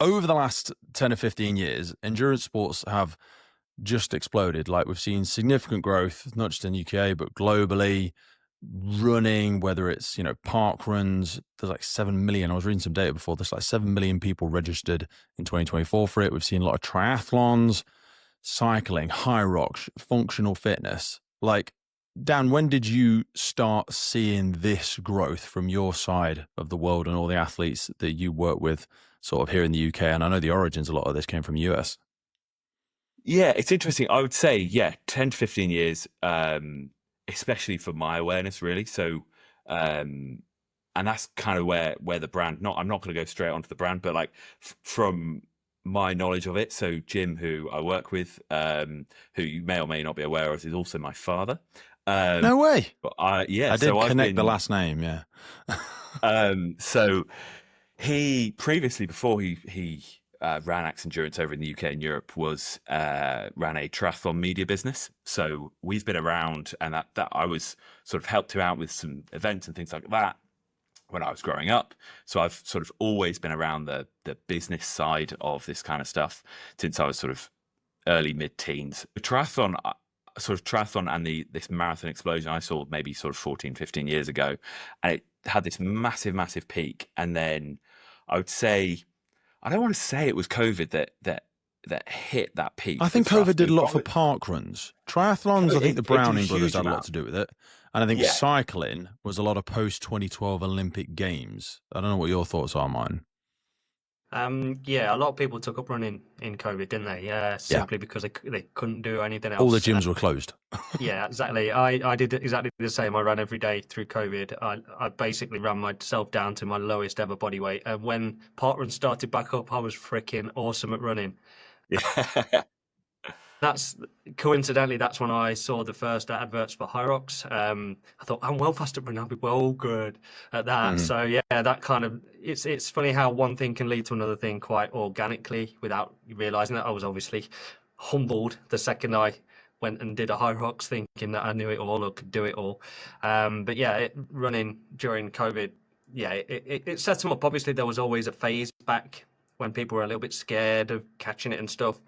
over the last 10 or 15 years, endurance sports have just exploded. Like we've seen significant growth, not just in the UK, but globally. Running, whether it's, park runs, there's like 7 million. I was reading some data before. There's like 7 million people registered in 2024 for it. We've seen a lot of triathlons, cycling, Hyrox, functional fitness. Like, Dan, when did you start seeing this growth from your side of the world and all the athletes that you work with sort of here in the UK? And I know the origins, a lot of this came from the US. Yeah, it's interesting. I would say, 10 to 15 years, especially for my awareness, really. So, and that's kind of where the brand, I'm not going to go straight onto the brand, but like from my knowledge of it. So Jim, who I work with, who you may or may not be aware of, is also my father. No way. But I did connect the last name. Yeah. So he previously, before he ran Xendurance over in the UK and Europe, ran a triathlon media business. So we've been around, and that I was sort of helped him out with some events and things like that when I was growing up. So I've sort of always been around the business side of this kind of stuff since I was sort of early mid-teens. The triathlon and this marathon explosion I saw maybe sort of 14, 15 years ago, and it had this massive peak. And then I would say, I don't want to say it was COVID that hit that peak. I think COVID did a lot for park runs. Triathlons, I think the Browning brothers had a lot to do with it. And I think cycling was a lot of post-2012 Olympic Games. I don't know what your thoughts are, mine. A lot of people took up running in COVID, didn't they? Simply because they couldn't do anything else. All the gyms were closed. Yeah, exactly. I did exactly the same. I ran every day through COVID. I basically ran myself down to my lowest ever body weight. And when parkrun started back up, I was freaking awesome at running. Yeah. That's coincidentally, that's when I saw the first adverts for Hyrox. I thought, I'm well fast at running, I'll be well good at that. So yeah, that kind of, it's funny how one thing can lead to another thing quite organically without realizing that. I was obviously humbled the second I went and did a Hyrox, thinking that I knew it all or could do it all. But yeah, running during COVID, it set them up. Obviously there was always a phase back when people were a little bit scared of catching it and stuff.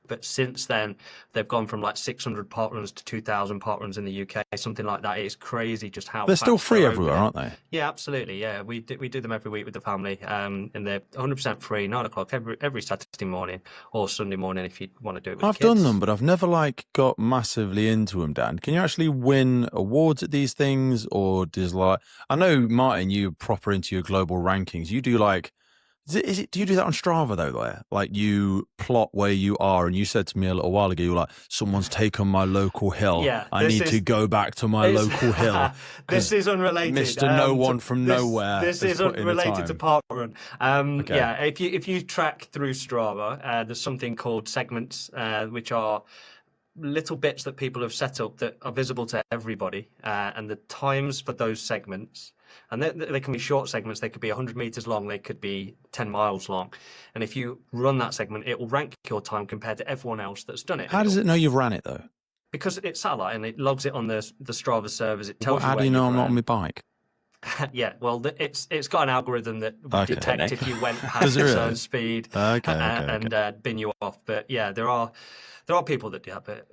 But since then, they've gone from like 600 parkruns to 2,000 parkruns in the UK, something like that. It's crazy just how they're still free everywhere, aren't they? Yeah, absolutely. Yeah, we do them every week with the family, and they're 100% free, 9 o'clock every Saturday morning or Sunday morning if you want to do it with I've the kids. done them, but I've never got massively into them, Dan. Can you actually win awards at these things, or does I know, Martin, you're proper into your global rankings. You do do you do that on Strava though? There, like you plot where you are, and you said to me a little while ago, you were like, "Someone's taken my local hill. Yeah, I need to go back to my local hill." This is unrelated, Mr. No One from Nowhere. This is unrelated to parkrun. Okay. Yeah, if you track through Strava, there's something called segments, which are little bits that people have set up that are visible to everybody, and the times for those segments. And they can be short segments. They could be 100 meters long. They could be 10 miles long. And if you run that segment, it will rank your time compared to everyone else that's done it. How does it know you've ran it though? Because it's satellite and it logs it on the Strava servers. It tells you. How do you know I'm not on my bike? Yeah, well, it's got an algorithm that will detect if you went past a certain speed and bin you off. But yeah, there are people that do that. But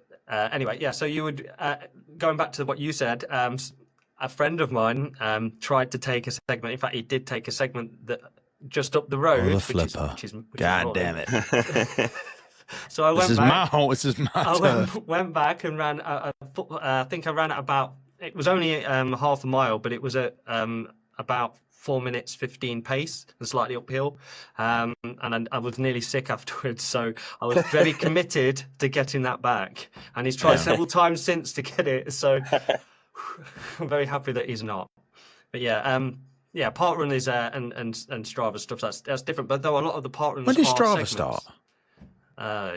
anyway, yeah. So you would going back to what you said. A friend of mine tried to take a segment. In fact, he did take a segment that just up the road. Oh, the flipper! Which is God damn it! So I went back. This is I went back and ran. I think I ran at about. It was only half a mile, but it was at about 4 minutes 15 pace and slightly uphill. And I was nearly sick afterwards, so I was very committed to getting that back. And he's tried several times since to get it. So. I'm very happy that he's not. But parkrun is and Strava stuff that's different. But though a lot of the parkruns. When did Strava start?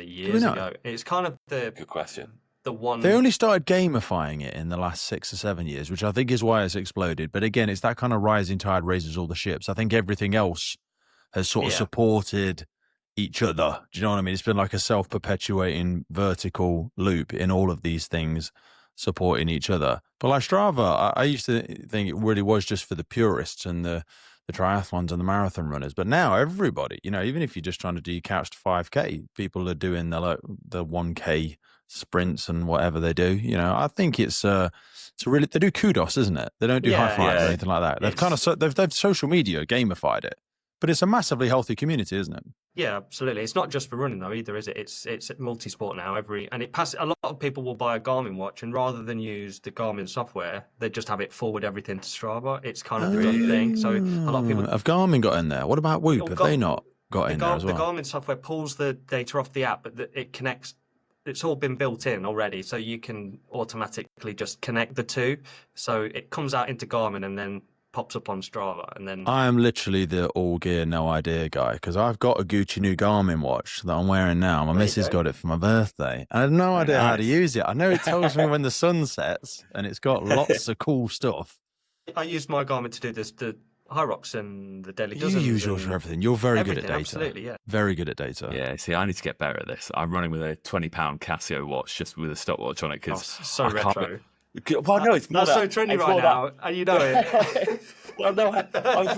Years ago. It's kind of good question. The one they only started gamifying it in the last 6 or 7 years, which I think is why it's exploded. But again, it's that kind of rising tide raises all the ships. I think everything else has sort of supported each other. Do you know what I mean? It's been like a self-perpetuating vertical loop in all of these things supporting each other. But like Strava, I used to think it really was just for the purists and the the triathlons and the marathon runners. But now everybody, you know, even if you're just trying to do your couch to 5K, people are doing the 1K sprints and whatever they do. You know, I think it's really, they do kudos, isn't it? They don't do high fives or anything like that. They've kind of they've social media gamified it, but it's a massively healthy community, isn't it? Yeah, absolutely. It's not just for running though either, is it? It's multi-sport now. And it passes. A lot of people will buy a Garmin watch, and rather than use the Garmin software, they just have it forward everything to Strava. It's kind of the done thing. So a lot of people have Garmin got in there. What about Whoop? Have they not got in there as well? The Garmin software pulls the data off the app, but it connects. It's all been built in already, so you can automatically just connect the two. So it comes out into Garmin and then pops up on Strava, and then I am literally the all gear, no idea guy, because I've got a Gucci new Garmin watch that I'm wearing now. My missus got it for my birthday, and I have no idea how to use it. I know it tells me when the sun sets, and it's got lots of cool stuff. I used my Garmin to do the Hyrox and the Daily You Dozens. use yours for everything. You're very good at data. Absolutely, yeah. Very good at data. Yeah, see, I need to get better at this. I'm running with a £20 Casio watch just with a stopwatch on it because so retro. Well, no, it's more that's so trendy right now, and you know it. Well, no, I was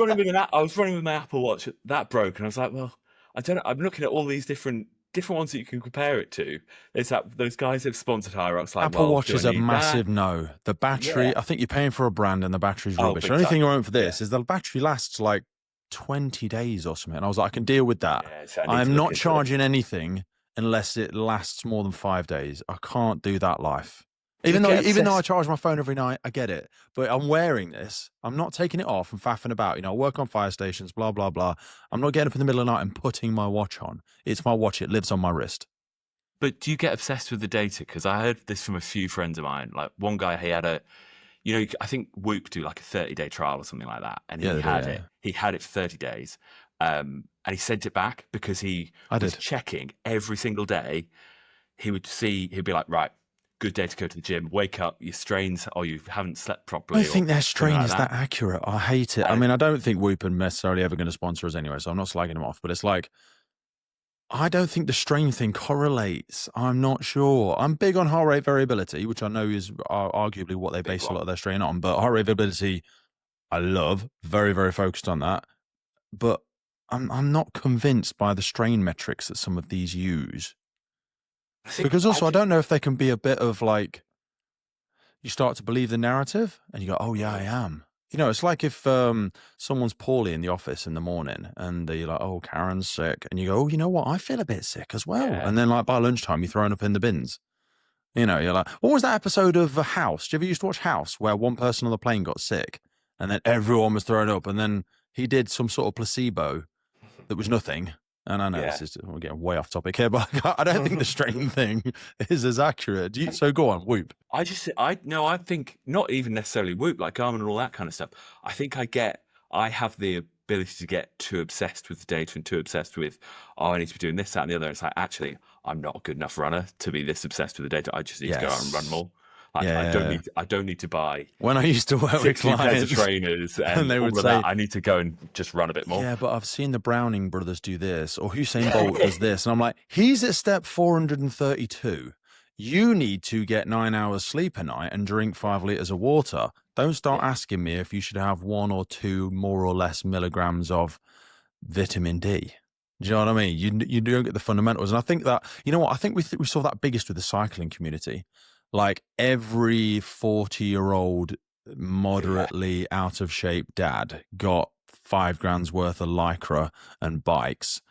running with my Apple Watch. That broke, and I was like, well, I don't know. I'm looking at all these different ones that you can compare it to. There's those guys that have sponsored Hyrox. Like, Apple Watch is a massive no. The battery, I think you're paying for a brand, and the battery's rubbish. The only thing I want for this is the battery lasts like 20 days or something. And I was like, I can deal with that. So I'm not charging anything unless it lasts more than 5 days. I can't do that life. Even though I charge my phone every night, I get it. But I'm wearing this. I'm not taking it off and faffing about. You know, I work on fire stations, blah, blah, blah. I'm not getting up in the middle of the night and putting my watch on. It's my watch. It lives on my wrist. But do you get obsessed with the data? Because I heard this from a few friends of mine. Like one guy, he had I think Whoop do like a 30-day trial or something like that. And he had it for 30 days. And he sent it back because he was checking every single day. He'd be like, right, good day to go to the gym. Wake up, your strains, or you haven't slept properly. I don't think their strain is that accurate. I hate it. I mean, I don't think Whoop are necessarily ever going to sponsor us anyway, so I'm not slagging them off. But it's like, I don't think the strain thing correlates. I'm not sure. I'm big on heart rate variability, which I know is arguably what they base a lot of their strain on. But heart rate variability, I love. Very, very focused on that. But I'm not convinced by the strain metrics that some of these use. Because also, I don't know if they can be a bit of like, you start to believe the narrative and you go, oh yeah, I am. You know, it's like if someone's poorly in the office in the morning and they're like, oh, Karen's sick. And you go, oh, you know what? I feel a bit sick as well. Yeah. And then like by lunchtime, you're throwing up in the bins. You know, you're like, what was that episode of House? Do you ever used to watch House where one person on the plane got sick and then everyone was throwing up and then he did some sort of placebo that was nothing. And I know we're getting way off topic here, but I don't think the strain thing is as accurate. So go on, Whoop. I think not even necessarily Whoop, like Garmin and all that kind of stuff. I think I have the ability to get too obsessed with the data and too obsessed with, I need to be doing this, that, and the other. It's like, actually, I'm not a good enough runner to be this obsessed with the data. I just need to go out and run more. Like, I don't need to buy. When I used to work with clients, trainers, and they would say, I need to go and just run a bit more. Yeah, but I've seen the Browning brothers do this, or Usain Bolt does this, and I'm like, he's at step 432. You need to get 9 hours sleep a night and drink 5 liters of water. Don't start asking me if you should have 1 or 2 more or less milligrams of vitamin D. Do you know what I mean? You don't get the fundamentals, and I think that, you know what? I think we saw that biggest with the cycling community. Like every 40-year-old moderately out of shape dad got $5 grand worth of Lycra and bikes.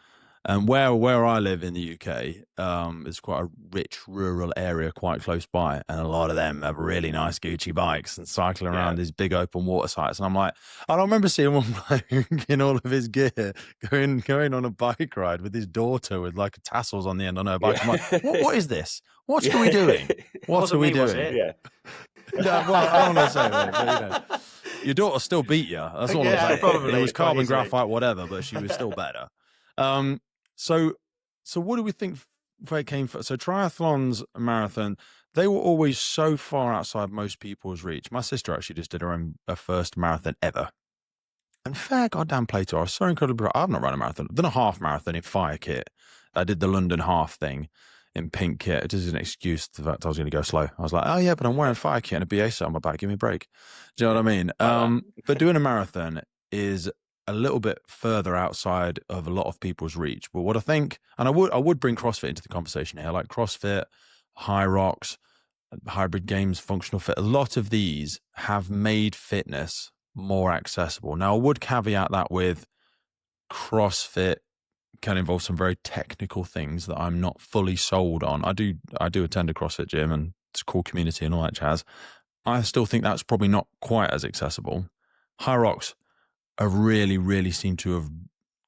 And where I live in the UK, is quite a rich rural area quite close by. And a lot of them have really nice Gucci bikes and cycling around these big open water sites. And I'm like, I don't remember seeing one bloke in all of his gear going on a bike ride with his daughter with like tassels on the end on her bike. I'm like, what is this? What are we doing? What are we doing? Yeah. Well, I don't want to say that, but, you know, your daughter still beat you. That's all I'm saying. Probably. It was carbon graphite, whatever, but she was still better. So what do we think where it came from? So triathlons, marathon, they were always so far outside most people's reach. My sister actually just did her first marathon ever. And fair goddamn play to her. I was so incredibly proud. I've not run a marathon. I've done a half marathon in fire kit. I did the London half thing in pink kit. It is an excuse to the fact I was going to go slow. I was like, oh yeah, but I'm wearing fire kit and a BA set on my back. Give me a break. Do you know what I mean? But doing a marathon is a little bit further outside of a lot of people's reach. But what I think, and I would bring CrossFit into the conversation here, like CrossFit, Hyrox, hybrid games, functional fit. A lot of these have made fitness more accessible. Now, I would caveat that with CrossFit can involve some very technical things that I'm not fully sold on. I do attend a CrossFit gym and it's a cool community and all that jazz. I still think that's probably not quite as accessible. Hyrox have really seemed to have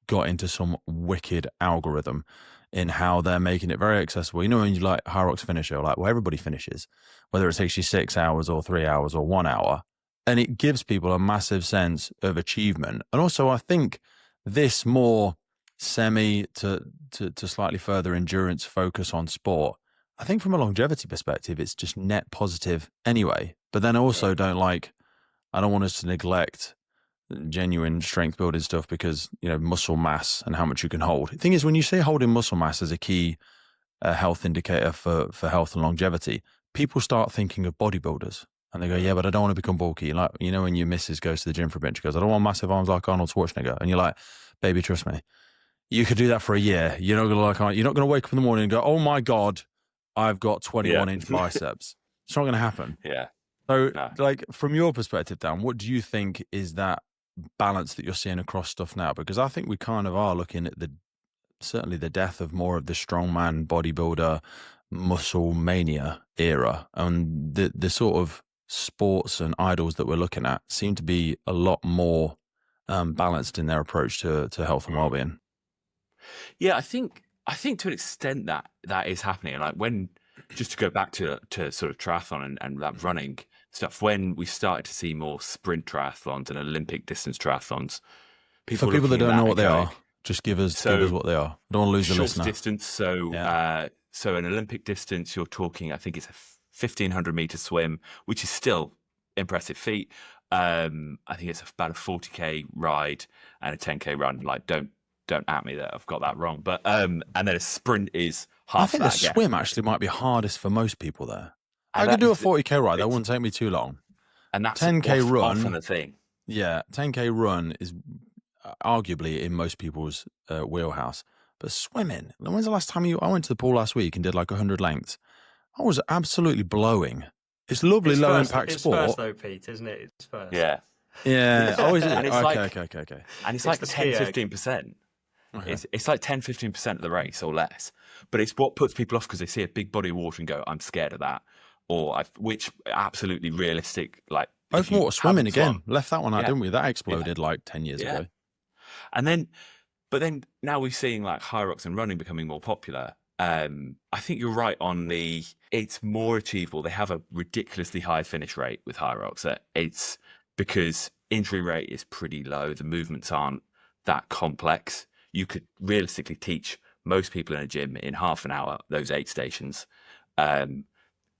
got into some wicked algorithm in how they're making it very accessible. You know, when you like Hyrox finisher, like, well, everybody finishes, whether it takes you 6 hours or 3 hours or 1 hour. And it gives people a massive sense of achievement. And also, I think this more semi to slightly further endurance focus on sport, I think from a longevity perspective, it's just net positive anyway. But then I also don't want us to neglect genuine strength building stuff because, you know, muscle mass and how much you can hold. The thing is, when you say holding muscle mass as a key health indicator for health and longevity, people start thinking of bodybuilders and they go, yeah, but I don't want to become bulky. Like, you know, when your missus goes to the gym for a bit, she goes, I don't want massive arms like Arnold Schwarzenegger. And you're like, baby, trust me, you could do that for a year. You're not going to wake up in the morning and go, oh my God, I've got 21-inch biceps. It's not going to happen. Yeah. So, like, from your perspective, Dan, what do you think is that balance that you're seeing across stuff now? Because I think we kind of are looking at certainly the death of more of the strongman, bodybuilder, muscle mania era. And the sort of sports and idols that we're looking at seem to be a lot more balanced in their approach to health and well-being. Yeah, I think to an extent that is happening. Like, when, just to go back to sort of triathlon and that running stuff, when we started to see more sprint triathlons and Olympic distance triathlons, for people that don't know what they are, just give us what they are. I don't want to lose the listener. Short distance. So an Olympic distance, you're talking, I think it's a 1,500 meter swim, which is still impressive feat. I think it's about a 40k ride and a 10k run. Like, don't at me that I've got that wrong. But and then a sprint is half. I think the swim actually might be hardest for most people there. I could do a 40k ride. That wouldn't take me too long. And that's 10k run. Often a thing. Yeah, 10k run is arguably in most people's wheelhouse. But swimming, when's the last time I went to the pool last week and did like 100 lengths? I was absolutely blowing. It's lovely, low impact sport. It's first though, Pete, isn't it? It's first. Yeah. Yeah. Oh, is it? And it's okay. And it's like 10-15%. Okay. It's like 10-15% of the race or less. But it's what puts people off because they see a big body of water and go, I'm scared of that. Which absolutely realistic, like, open water swimming again. Left that one out, didn't we? That exploded like 10 years ago. But then now we're seeing like Hyrox and running becoming more popular. I think you're right on it's more achievable. They have a ridiculously high finish rate with Hyrox. It's because injury rate is pretty low. The movements aren't that complex. You could realistically teach most people in a gym in half an hour, those 8 stations.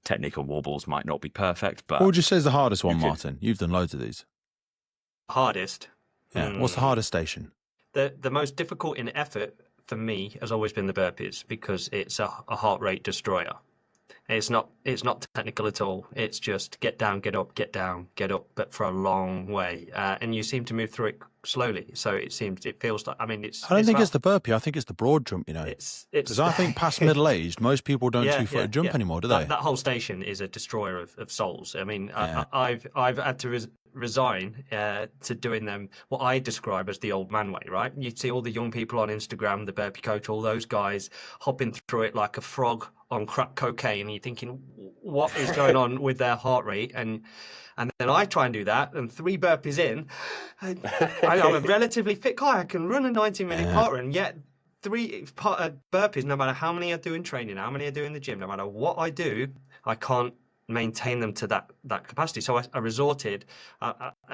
Technique on wall balls might not be perfect, but... What would you say is the hardest one, Martin? You've done loads of these. Hardest? Yeah. What's the hardest station? The most difficult in effort for me has always been the burpees because it's a heart rate destroyer. It's not technical at all. It's just get down, get up, get down, get up, but for a long way. And you seem to move through it slowly. So it feels like, I mean, it's... I don't think it's the burpee. I think it's the broad jump, you know. Because I think past middle-aged, most people don't two-footed jump anymore, do they? That whole station is a destroyer of souls. I mean, I've had to resign to doing them what I describe as the old man way, right? You see all the young people on Instagram, the burpee coach, all those guys hopping through it like a frog on crack cocaine, and you're thinking, what is going on with their heart rate? And then I try and do that, and 3 burpees in, I'm a relatively fit guy. I can run a 90-minute heart run, yet 3 burpees, no matter how many I do in training, how many I do in the gym, no matter what I do, I can't maintain them to that capacity. So I resorted.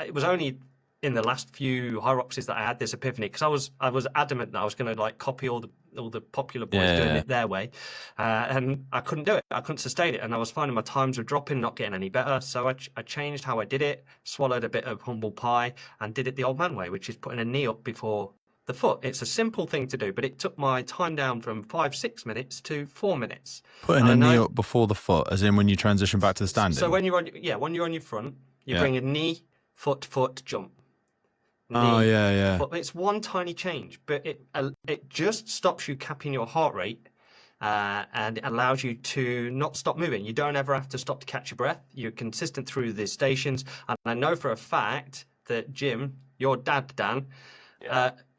It was only in the last few Hyroxes that I had this epiphany, because I was adamant that I was going to like copy all the popular boys doing it their way, and I couldn't do it. I couldn't sustain it, and I was finding my times were dropping, not getting any better. So I changed how I did it, swallowed a bit of humble pie, and did it the old man way, which is putting a knee up before the foot. It's a simple thing to do, but it took my time down from 5-6 minutes to 4 minutes. Putting a knee up before the foot, as in when you transition back to the standing. So when you're on your front, you bring a knee, foot, jump. Oh, knee. yeah. But it's one tiny change, but it just stops you capping your heart rate. And it allows you to not stop moving. You don't ever have to stop to catch your breath. You're consistent through the stations. And I know for a fact that Jim, your dad, Dan,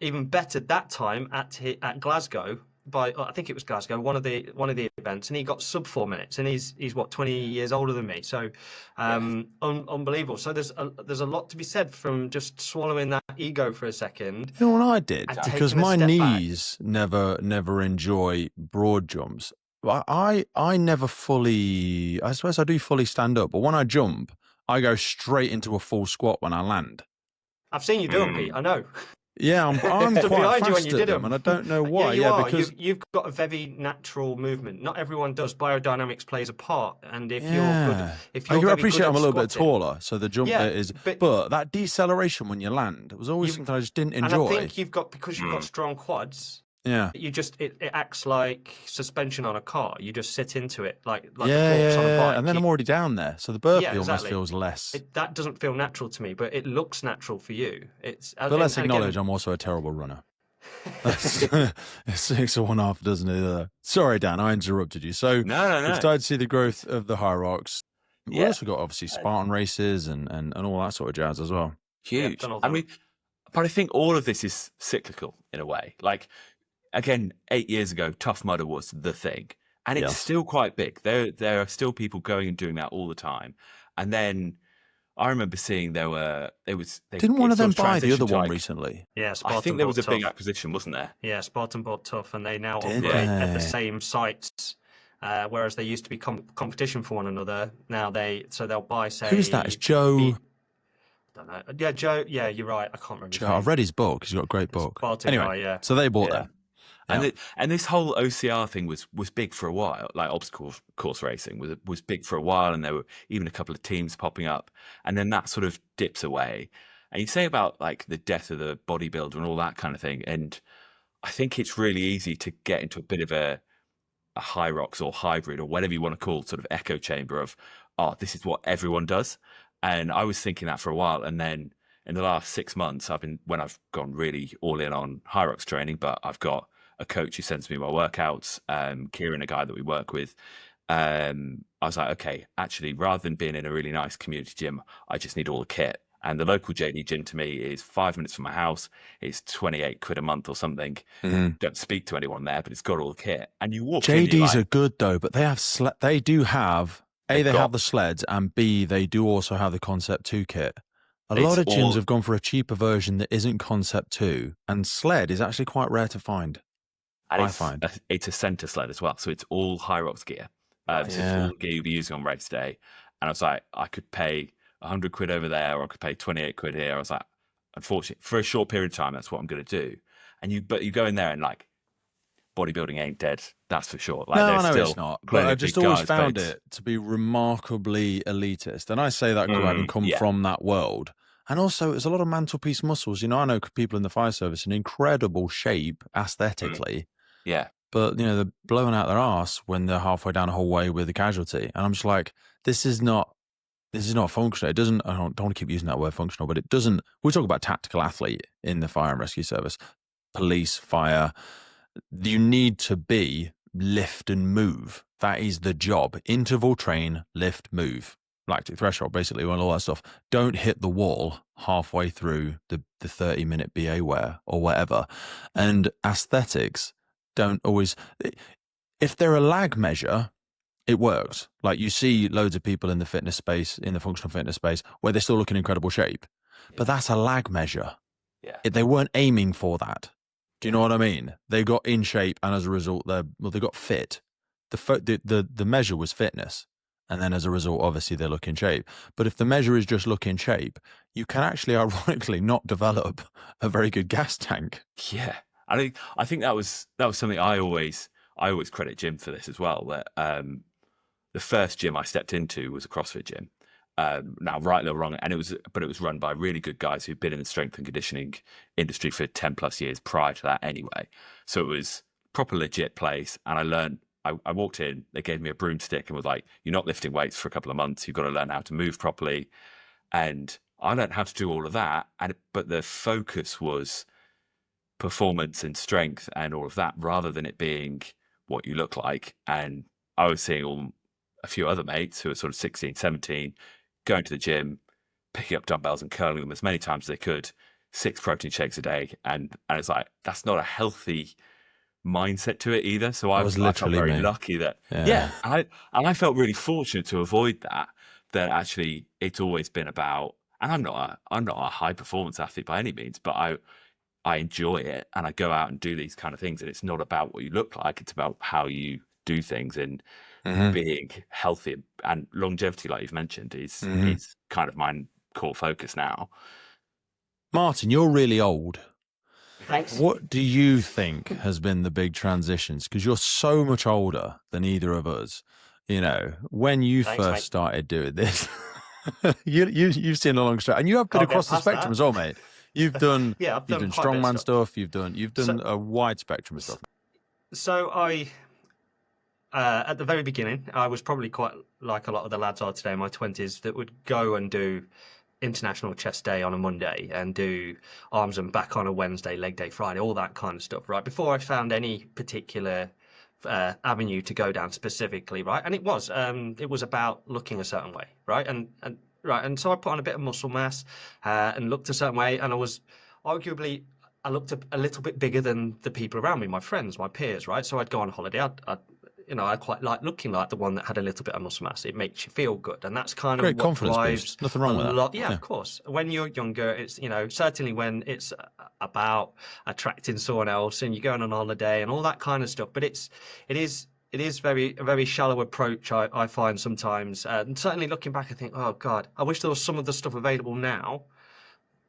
even bettered that time at Glasgow by, I think it was Glasgow, one of the events, and he got sub 4 minutes, and he's what, 20 years older than me, so unbelievable. So there's a lot to be said from just swallowing that ego for a second. You know what I did? and Because taking a my step knees never enjoy broad jumps. I never fully, I suppose I do fully stand up, but when I jump, I go straight into a full squat when I land. I've seen you do them, Pete. I know. Yeah, I'm Stood quite behind you when fast you at did them, and I don't know why. Yeah, you Yeah, are. because You've got a very natural movement. Not everyone does. Biodynamics plays a part, and if you're yeah, good, if you're I very appreciate good I'm at a little bit squatting, taller, so the jump yeah, bit is. but But that deceleration when you land was always you've something I just didn't and I enjoy. think because you've got strong quads, Yeah. it acts like suspension on a car. You just sit into it like the Yeah, forks on a bike. and then I'm already down there, so the burpee Yeah, almost exactly. feels less. That doesn't feel natural to me, but it looks natural for you. But let's and acknowledge again, I'm also a terrible runner. That's 6 or 1/2 dozen either. Sorry, Dan, I interrupted you. So No. we've started to see the growth of the Hyrox. We Yeah. also got obviously Spartan races and all that sort of jazz as well. Huge. done all I the- mean, but I think all of this is cyclical in a way. Like, again, 8 years ago, Tough Mudder was the thing, and it's Yes. still quite big. There are still people going and doing that all the time. And then I remember seeing Didn't one of them buy the other one like, recently? Yeah, I Spartan think there was a bought big Tough. acquisition, wasn't there? Yeah, Spartan bought Tough, and they now Did operate at the they? same sites. Whereas they used to be competition for one another. Now they'll buy, say, Who's that? It's Joe. I don't know. Yeah, Joe. Yeah, you're right. I can't remember. His Joe. name. I've read his book. He's got a great book. Spartan Anyway, guy, yeah. so they bought Yeah. them. Yeah. And this whole OCR thing was big for a while. Like obstacle course racing was big for a while, and there were even a couple of teams popping up, and then that sort of dips away. And you say about like the death of the bodybuilder and all that kind of thing, and I think it's really easy to get into a bit of a Hyrox or hybrid or whatever you want to call sort of echo chamber of, oh, this is what everyone does. And I was thinking that for a while, and then in the last 6 months, when I've gone really all in on Hyrox training, but I've got a coach who sends me my workouts, Kieran, a guy that we work with. I was like, okay, actually, rather than being in a really nice community gym, I just need all the kit. And the local JD gym to me is 5 minutes from my house. It's 28 quid a month or something. Don't speak to anyone there, but it's got all the kit. And you walk in, JDs are good though, but they have they do have they have the sleds, and B, they do also have the Concept 2 kit. A lot of gyms have gone for a cheaper version that isn't Concept 2, and sled is actually quite rare to find. And I find it's a center sled as well, so it's all Hyrox gear. So it's all the gear you'll be using on race day. And I was like, I could pay 100 quid over there, or I could pay 28 quid here. I was like, unfortunately, for a short period of time, that's what I'm going to do. But you go in there and like, bodybuilding ain't dead, that's for sure. Like, no, it's not. But I just always found it to be remarkably elitist, and I say that having come from that world. And also, it's a lot of mantelpiece muscles. You know, I know people in the fire service in incredible shape aesthetically. Yeah. But, you know, they're blowing out their arse when they're halfway down a whole way with a casualty. And I'm just like, this is not functional. It doesn't, I don't want to keep using that word functional, but it doesn't, we talk about tactical athlete in the fire and rescue service, police, fire. You need to be lift and move. That is the job. Interval train, lift, move. Lactic threshold, basically, and all that stuff. Don't hit the wall halfway through the 30-minute BA wear or whatever. And aesthetics don't always, if they're a lag measure, it works. Like you see loads of people in the fitness space, in the functional fitness space, where they still look in incredible shape. But that's a lag measure. Yeah. They weren't aiming for that. Do you know what I mean? They got in shape, and as a result, they got fit. The measure was fitness. And then as a result, obviously, they look in shape. But if the measure is just look in shape, you can actually, ironically, not develop a very good gas tank. Yeah. I think that was something I always credit Jim for this as well. That the first gym I stepped into was a CrossFit gym. Now, right or wrong, and it was run by really good guys who'd been in the strength and conditioning industry for 10 plus years prior to that anyway. So it was proper legit place, and I learned. I walked in, they gave me a broomstick and was like, you're not lifting weights for a couple of months. You've got to learn how to move properly. And I learned how to do all of that, but the focus was performance and strength and all of that, rather than it being what you look like. And I was seeing a few other mates who were sort of 16, 17, going to the gym, picking up dumbbells and curling them as many times as they could, 6 protein shakes a day. And it's like, that's not a healthy mindset to it either. So I felt very lucky that, I felt really fortunate to avoid that actually it's always been about, and I'm not a high performance athlete by any means, but I enjoy it, and I go out and do these kind of things, and it's not about what you look like, it's about how you do things, and being healthy and longevity, like you've mentioned, is kind of my core focus now. Martin, you're really old. Thanks. What do you think has been the big transitions? Because you're so much older than either of us. You know, when you first started doing this, you've seen a long stretch, and you have been across the spectrum as well, mate. You've done you've done strongman stuff. You've done a wide spectrum of stuff. So I, at the very beginning, I was probably quite like a lot of the lads are today in my 20s that would go and do International Chest Day on a Monday and do arms and back on a Wednesday, leg day Friday, all that kind of stuff, right? Before I found any particular avenue to go down specifically, right? And it was about looking a certain way, right? And so I put on a bit of muscle mass and looked a certain way, and I looked a little bit bigger than the people around me, my friends, my peers, right? So I'd go on holiday. I quite like looking like the one that had a little bit of muscle mass. It makes you feel good, and that's kind Great of what confidence drives boost. Nothing wrong with that. Yeah, of course. When you're younger, it's certainly when it's about attracting someone else and you're going on holiday and all that kind of stuff. But it is a very shallow approach, I find sometimes. And certainly looking back, I think, oh God, I wish there was some of the stuff available now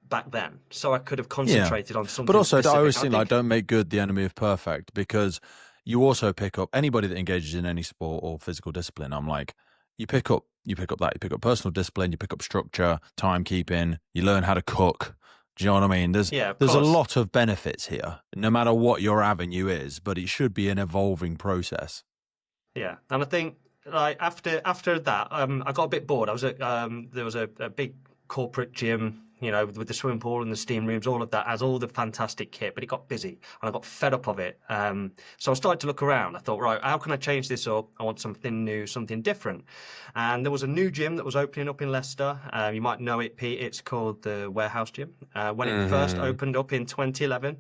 back then, so I could have concentrated on something. But also, specific. I always think like, don't make good the enemy of perfect, because you also pick up anybody that engages in any sport or physical discipline. I'm like, you pick up personal discipline, you pick up structure, timekeeping, you learn how to cook. Do you know what I mean? There's a lot of benefits here, no matter what your avenue is, but it should be an evolving process. Yeah, and I think like after that, I got a bit bored. I was at there was a big corporate gym, with the swimming pool and the steam rooms, all of that has all the fantastic kit, but it got busy and I got fed up of it. So I started to look around. I thought, right, how can I change this up? I want something new, something different. And there was a new gym that was opening up in Leicester. You might know it, Pete. It's called the Warehouse Gym. When it first opened up in 2011,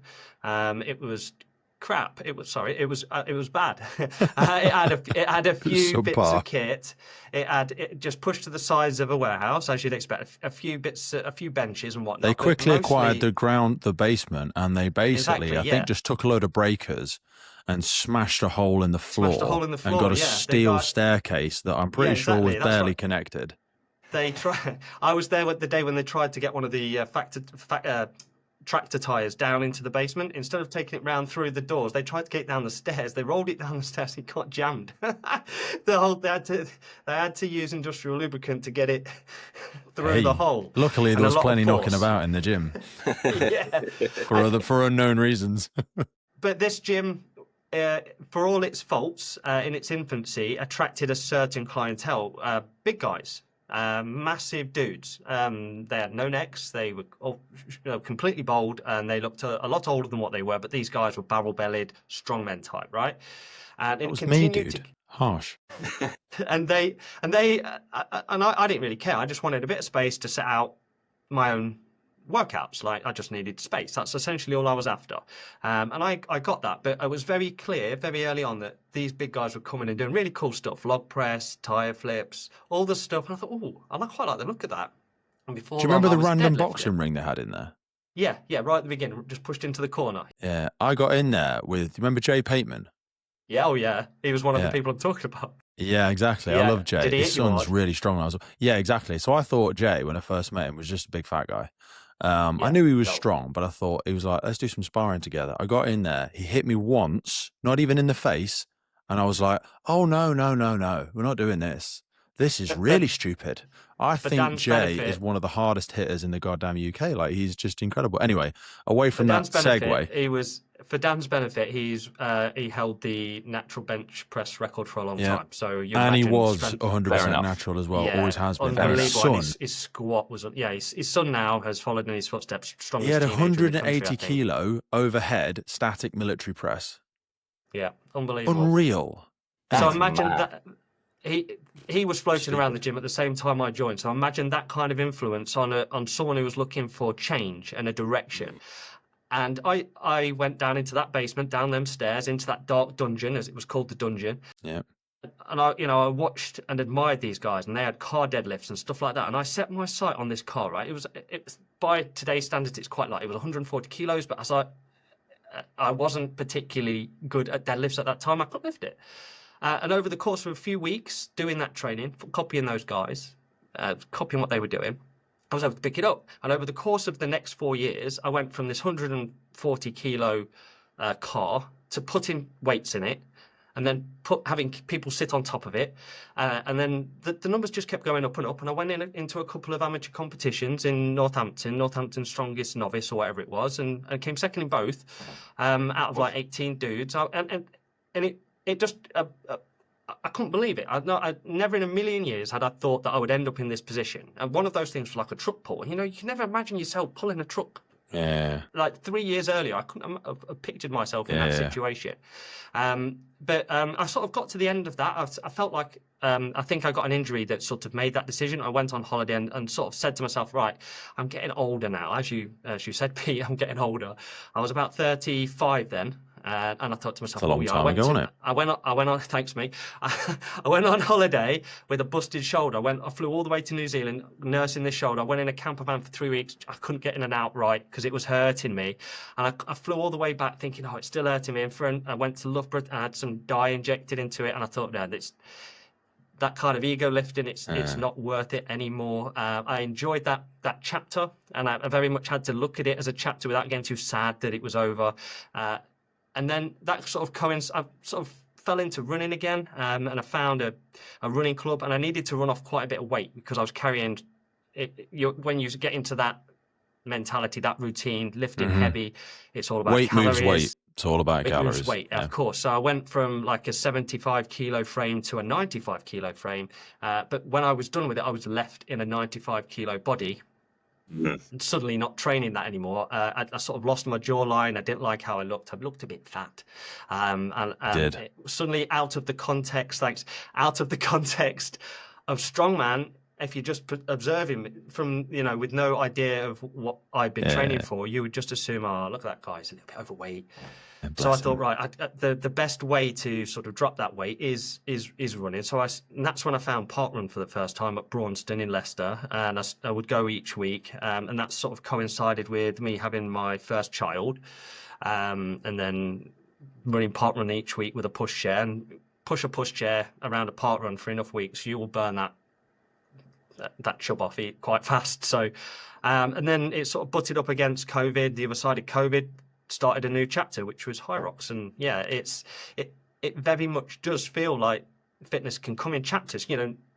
it was crap. It was bad. It had a few bits of kit. It just pushed to the size of a warehouse, as you'd expect. A few benches and whatnot. They quickly acquired the basement, and they basically, I think, just took a load of breakers and smashed a hole in the floor, and got a steel staircase that I'm pretty sure was barely connected. I was there the day when they tried to get one of the tractor tires down into the basement. Instead of taking it round through the doors, they tried to get it down the stairs. They rolled it down the stairs and it got jammed. They had to use industrial lubricant to get it through the hole. Luckily, there was plenty knocking about in the gym. for unknown reasons. But this gym, for all its faults in its infancy, attracted a certain clientele, big guys. Massive dudes. They had no necks. They were all, completely bald, and they looked a lot older than what they were. But these guys were barrel-bellied, strongmen type, right? And it was continued me, dude. Harsh. and I didn't really care. I just wanted a bit of space to set out my own workouts. Like, I just needed space. That's essentially all I was after. And I got that, but it was very clear very early on that these big guys were coming and doing really cool stuff, log press, tire flips, all this stuff. And I thought, oh, I quite like the look of that. And before, do you remember the random boxing ring they had in there? Yeah, right at the beginning, just pushed into the corner. Yeah, I got in there with, remember Jay Pateman? Yeah, oh yeah. He was one of the people I'm talking about. Yeah, exactly. Yeah. I love Jay. Did he His son's really strong. Yeah, exactly. So I thought Jay, when I first met him, was just a big fat guy. I knew he was strong, but I thought he was like, let's do some sparring together. I got in there. He hit me once, not even in the face. And I was like, oh, no. We're not doing this. This is really stupid. I think Jay is one of the hardest hitters in the goddamn UK. Like, he's just incredible. Anyway, away from that segue. for Dan's benefit, he held the natural bench press record for a long Yeah. time. So you And he imagine was strength- 100% natural as well. Always has been. And his unbelievable. And son, his squat was, his son now has followed in his footsteps. he Strongest had teenager in the country, 180 I think. kilo overhead static military press. Yeah, unbelievable. Unreal. So That's imagine mad. that he was floating around the Stupid. gym at the same time I joined. So imagine that kind of influence on someone who was looking for change and a direction. And I went down into that basement, down them stairs, into that dark dungeon, as it was called, the dungeon. Yeah. And I watched and admired these guys, and they had car deadlifts and stuff like that. And I set my sight on this car. Right, it was by today's standards, it's quite light. It was 140 kilos, but as I wasn't particularly good at deadlifts at that time. I couldn't lift it. And over the course of a few weeks doing that training, copying those guys, copying what they were doing, I was able to pick it up. And over the course of the next 4 years, I went from this 140 kilo car to putting weights in it, and then having people sit on top of it. And then the numbers just kept going up and up. And I went into a couple of amateur competitions in Northampton's strongest novice or whatever it was, and came second in both, out of like 18 dudes. And it just, I couldn't believe it. I never in a million years had I thought that I would end up in this position. And one of those things was like a truck pull. You know, you can never imagine yourself pulling a truck. Yeah. Like 3 years earlier, I couldn't have pictured myself in that situation. But I sort of got to the end of that. I felt like I think I got an injury that sort of made that decision. I went on holiday and sort of said to myself, right, I'm getting older now. As you said, Pete, I'm getting older. I was about 35 then. And I thought to myself, It's a long time ago, wasn't it? I went on. Thanks, mate. I went on holiday with a busted shoulder. I flew all the way to New Zealand, nursing this shoulder. I went in a camper van for 3 weeks. I couldn't get in and out right because it was hurting me. And I flew all the way back thinking, oh, it's still hurting me. And I went to Loughborough and had some dye injected into it. And I thought, no, that kind of ego lifting, it's not worth it anymore. I enjoyed that chapter, and I very much had to look at it as a chapter without getting too sad that it was over. And then that sort of I sort of fell into running again, and I found a running club, and I needed to run off quite a bit of weight because I was carrying it. When you get into that mentality, that routine, lifting heavy, it's all about weight calories. Moves weight. It's all about calories. Moves weight, of course. So I went from like a 75 kilo frame to a 95 kilo frame. But when I was done with it, I was left in a 95 kilo body. Suddenly not training that anymore. I sort of lost my jawline. I didn't like how I looked. I looked a bit fat. Suddenly out of the context of strongman, if you just observe him from, with no idea of what I'd been training for, you would just assume, oh, look at that guy, he's a little bit overweight. So I thought, right, the best way to sort of drop that weight is running. So and that's when I found parkrun for the first time at Braunston in Leicester, and I would go each week, and that sort of coincided with me having my first child, and then running parkrun each week with a push chair, and push a push chair around a parkrun for enough weeks, you will burn that chub off quite fast. So, and then it sort of butted up against COVID. The other side of COVID started a new chapter, which was Hyrox, and it very much does feel like fitness can come in chapters.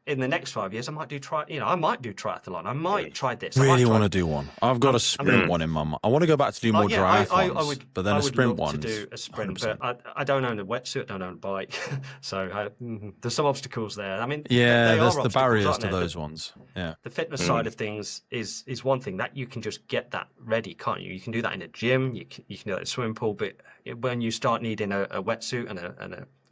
In the next 5 years, I might do triathlon. I might try this. Really want to do one. I've got a sprint one in my mind. I want to go back to do more triathlons, but then a sprint one. To do a sprint, 100%. But I don't own a wetsuit. I don't own a bike, so there's some obstacles there. I mean, there's the barriers to those ones. Yeah, the fitness side of things is one thing that you can just get that ready, can't you? You can do that in a gym. You can do that in a swimming pool, but when you start needing a wetsuit and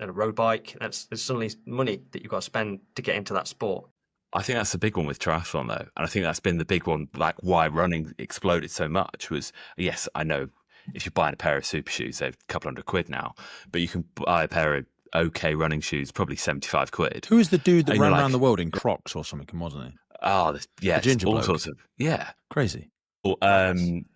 a road bike, there's suddenly money that you've got to spend to get into that sport. I think that's the big one with triathlon, though. And I think that's been the big one, like why running exploded so much was, yes, I know if you're buying a pair of super shoes, they're a couple £100 now, but you can buy a pair of okay running shoes, probably 75 quid. Who is the dude that ran around the world in Crocs or something, wasn't he? Oh, yeah, the ginger all bloke. sorts of, yeah. Crazy. Or,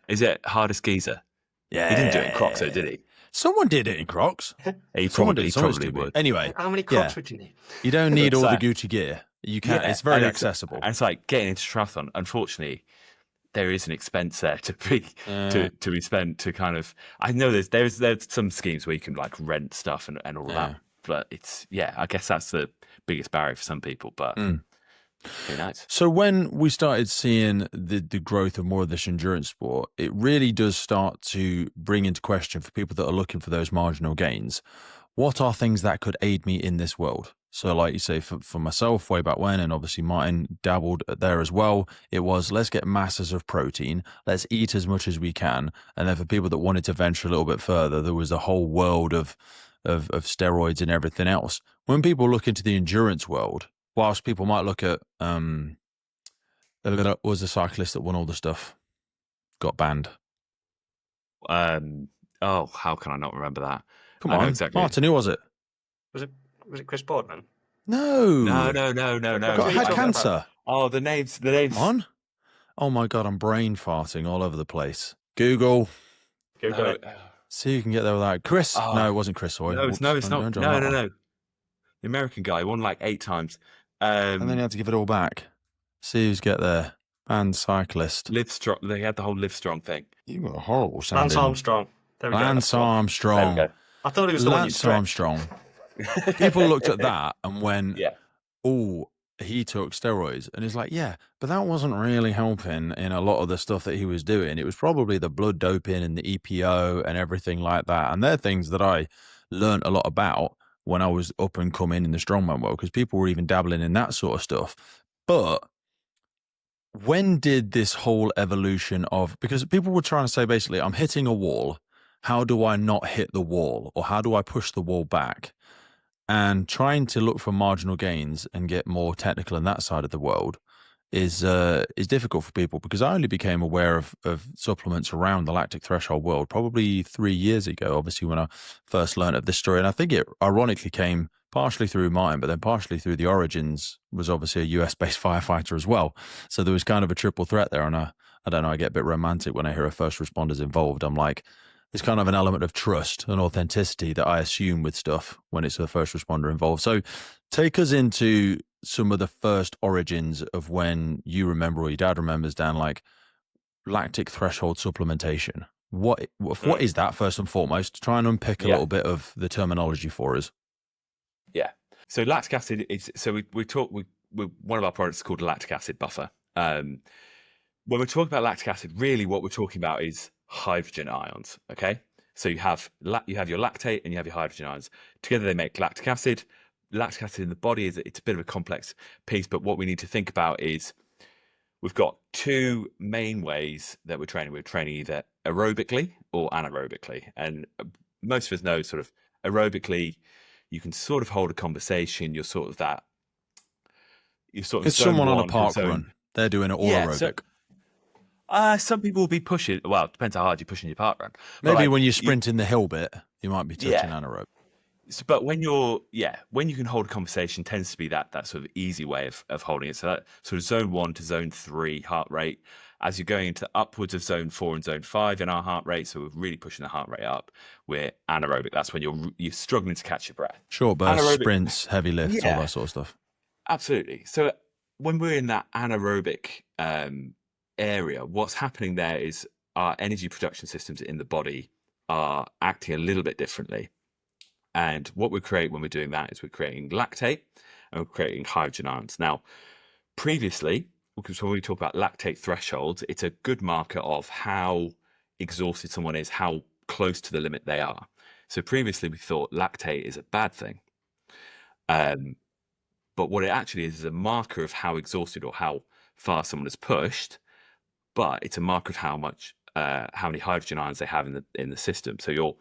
is it Hardest Geezer? Yeah. He didn't do it in Crocs, though, did he? Someone did it in Crocs. He probably would. Anyway, how many Crocs would you need? You don't need all the Gucci gear. You can. It's very accessible. And it's like getting into triathlon. Unfortunately, there is an expense there to be spent to kind of. I know there's some schemes where you can like rent stuff and all that, but it's I guess that's the biggest barrier for some people. But Very nice. So when we started seeing the growth of more of this endurance sport, it really does start to bring into question for people that are looking for those marginal gains. What are things that could aid me in this world? So like you say, for myself way back when, and obviously Martin dabbled there as well, it was let's get masses of protein, let's eat as much as we can. And then for people that wanted to venture a little bit further, there was a whole world of steroids and everything else. When people look into the endurance world, whilst people might look at was the cyclist that won all the stuff, got banned. Oh, how can I not remember that? Come I know on, exactly. Martin, who was it? Was it Chris Boardman? No, Had cancer. Oh, the names. Come on. Oh my God, I'm brain farting all over the place. Google. It. See who you can get there without Chris. No, it wasn't Chris Hoy. No, it's not. No. The American guy won like 8 times. And then you had to give it all back. See who's get there. And cyclist. Livestrong. They had the whole Livestrong thing. You got a horrible sound. Lance Armstrong. There we go. Lance Armstrong. There we go. I thought it was the one you Lance Armstrong. People looked at that and went, yeah. Oh, he took steroids. And it's like, yeah, but that wasn't really helping in a lot of the stuff that he was doing. It was probably the blood doping and the EPO and everything like that. And they're things that I learned a lot about when I was up and coming in the strongman world, because people were even dabbling in that sort of stuff. But when did this whole evolution of, because people were trying to say basically, I'm hitting a wall. How do I not hit the wall? Or how do I push the wall back? And trying to look for marginal gains and get more technical in that side of the world is difficult for people, because I only became aware of supplements around the lactic threshold world probably 3 years ago, obviously when I first learned of this story. And I think it ironically came partially through Martin, but then partially through the origins, was obviously a US-based firefighter as well. So there was kind of a triple threat there. And I don't know, I get a bit romantic when I hear a first responders involved. I'm like, there's kind of an element of trust and authenticity that I assume with stuff when it's a first responder involved. So take us into some of the first origins of when you remember, or your dad remembers, Dan, like lactic threshold supplementation. What is that first and foremost? Try and unpick a little bit of the terminology for us. Yeah. So lactic acid is, so we one of our products is called a lactic acid buffer. When we're talking about lactic acid, really what we're talking about is hydrogen ions. Okay. So you have your lactate and you have your hydrogen ions. Together they make lactic acid. Lactic acid in the body it's a bit of a complex piece, but what we need to think about is we've got 2 main ways that we're training. We're training either aerobically or anaerobically. And most of us know sort of aerobically, you can sort of hold a conversation. You're sort of it's someone on a park run. They're doing it all aerobic. Some people will be pushing. Well, it depends how hard you're pushing your park run. Maybe when you're sprinting the hill bit, you might be touching anaerobic. But when when you can hold a conversation, tends to be that sort of easy way of holding it. So that sort of zone 1 to zone 3 heart rate. As you're going into upwards of zone 4 and zone 5 in our heart rate, so we're really pushing the heart rate up. We're anaerobic. That's when you're struggling to catch your breath. Short bursts, sprints, heavy lifts, all that sort of stuff. Absolutely. So when we're in that anaerobic area, what's happening there is our energy production systems in the body are acting a little bit differently. And what we create when we're doing that is we're creating lactate and we're creating hydrogen ions. Now, previously, because when we talk about lactate thresholds, it's a good marker of how exhausted someone is, how close to the limit they are. So previously we thought lactate is a bad thing. But what it actually is a marker of how exhausted or how far someone has pushed, but it's a marker of how many hydrogen ions they have in the system. So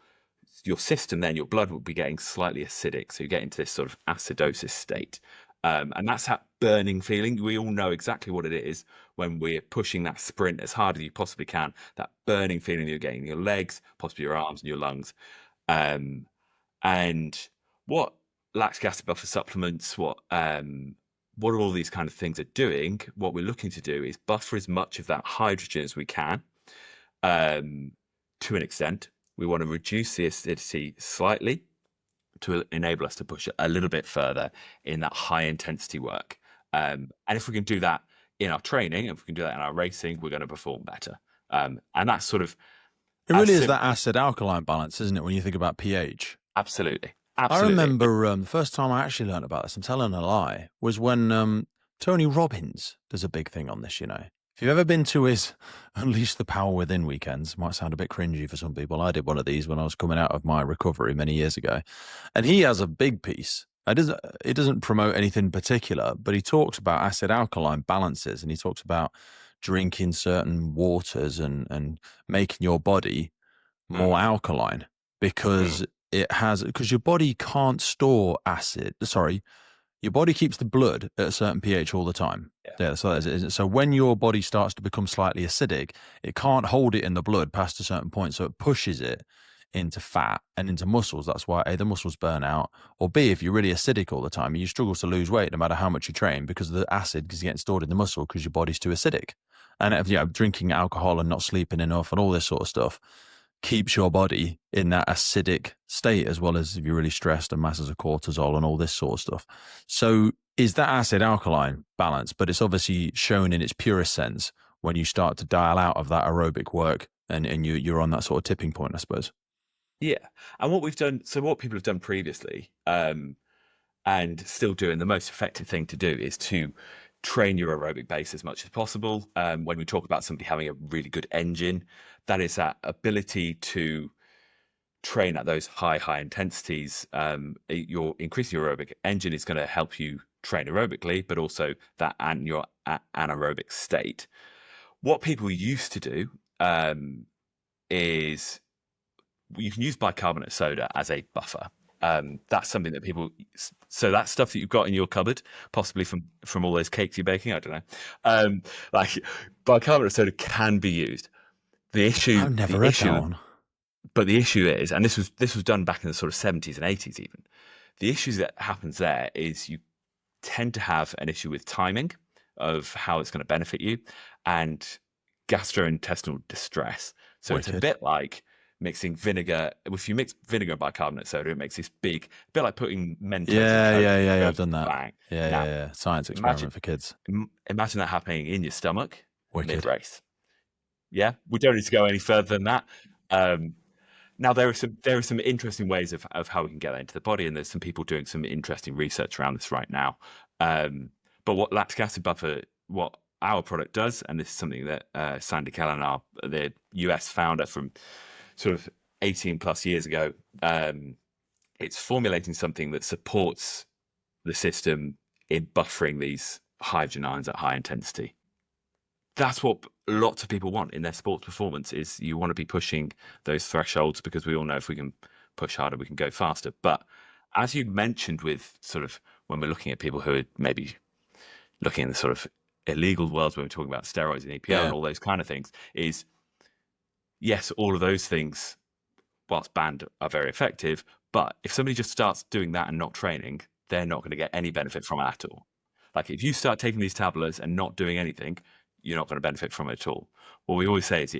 your system then, your blood will be getting slightly acidic. So you get into this sort of acidosis state. And that's that burning feeling. We all know exactly what it is when we're pushing that sprint as hard as you possibly can. That burning feeling you're getting in your legs, possibly your arms and your lungs. And what lactic acid buffer supplements, what all these kind of things are doing, what we're looking to do is buffer as much of that hydrogen as we can to an extent. We want to reduce the acidity slightly to enable us to push it a little bit further in that high intensity work. And if we can do that in our training, if we can do that in our racing, we're going to perform better. And that's sort of... It really is that acid-alkaline balance, isn't it, when you think about pH? Absolutely. I remember the first time I actually learned about this, I'm telling a lie, was when Tony Robbins does a big thing on this, If you've ever been to his Unleash the Power Within weekends, might sound a bit cringy for some people. I did one of these when I was coming out of my recovery many years ago. And he has a big piece. It doesn't promote anything particular, but he talks about acid-alkaline balances, and he talks about drinking certain waters and making your body more alkaline because your body can't store acid. Sorry, your body keeps the blood at a certain pH all the time. Yeah, so when your body starts to become slightly acidic, it can't hold it in the blood past a certain point, so it pushes it into fat and into muscles. That's why A, the muscles burn out, or B, if you're really acidic all the time, you struggle to lose weight no matter how much you train because the acid is getting stored in the muscle because your body's too acidic. And if, drinking alcohol and not sleeping enough and all this sort of stuff keeps your body in that acidic state, as well as if you're really stressed and masses of cortisol and all this sort of stuff. So is that acid alkaline balance, but it's obviously shown in its purest sense when you start to dial out of that aerobic work and you're on that sort of tipping point, I suppose. Yeah. And what we've done, so what people have done previously, and still doing, the most effective thing to do is to train your aerobic base as much as possible. When we talk about somebody having a really good engine, that is that ability to train at those high intensities. Your increasing your aerobic engine is going to help you train aerobically, but also that and your anaerobic state. What people used to do is you can use bicarbonate soda as a buffer. That's something that people, so that stuff that you've got in your cupboard, possibly from all those cakes you're baking, I don't know. Like bicarbonate soda can be used. The issue, I've never read that one. But the issue is, and this was done back in the sort of 70s and 80s even. The issue that happens there is you tend to have an issue with timing of how it's going to benefit you and gastrointestinal distress. So Wicked. It's a bit like mixing vinegar. If you mix vinegar and bicarbonate soda, it makes this big, a bit like putting Mentos. Yeah, I've done that. Bang. Yeah. Science experiment for kids. Imagine that happening in your stomach mid-race. Yeah, we don't need to go any further than that. Now there are some interesting ways of how we can get that into the body, and there's some people doing some interesting research around this right now. But what lactic acid buffer, what our product does, and this is something that Sandy Callan, the US founder from sort of 18 plus years ago, it's formulating something that supports the system in buffering these hydrogen ions at high intensity. That's what lots of people want in their sports performance, is you want to be pushing those thresholds, because we all know if we can push harder, we can go faster. But as you mentioned, with sort of when we're looking at people who are maybe looking in the sort of illegal worlds, when we're talking about steroids and EPO and all those kind of things, is yes, all of those things, whilst banned, are very effective. But if somebody just starts doing that and not training, they're not going to get any benefit from it at all. Like if you start taking these tablets and not doing anything, you're not going to benefit from it at all. What we always say is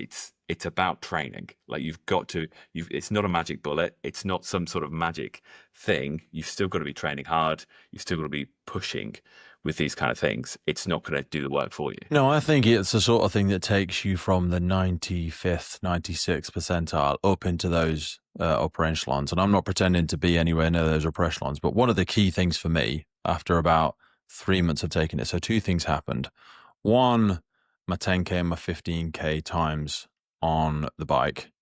it's about training. Like it's not a magic bullet. It's not some sort of magic thing. You've still got to be training hard. You've still got to be pushing with these kind of things. It's not going to do the work for you. No, I think it's the sort of thing that takes you from the 95th, 96th percentile up into those upper echelons. And I'm not pretending to be anywhere near those upper echelons, but one of the key things for me after about 3 months of taking it, so two things happened. One, my 10K and my 15K times on the bike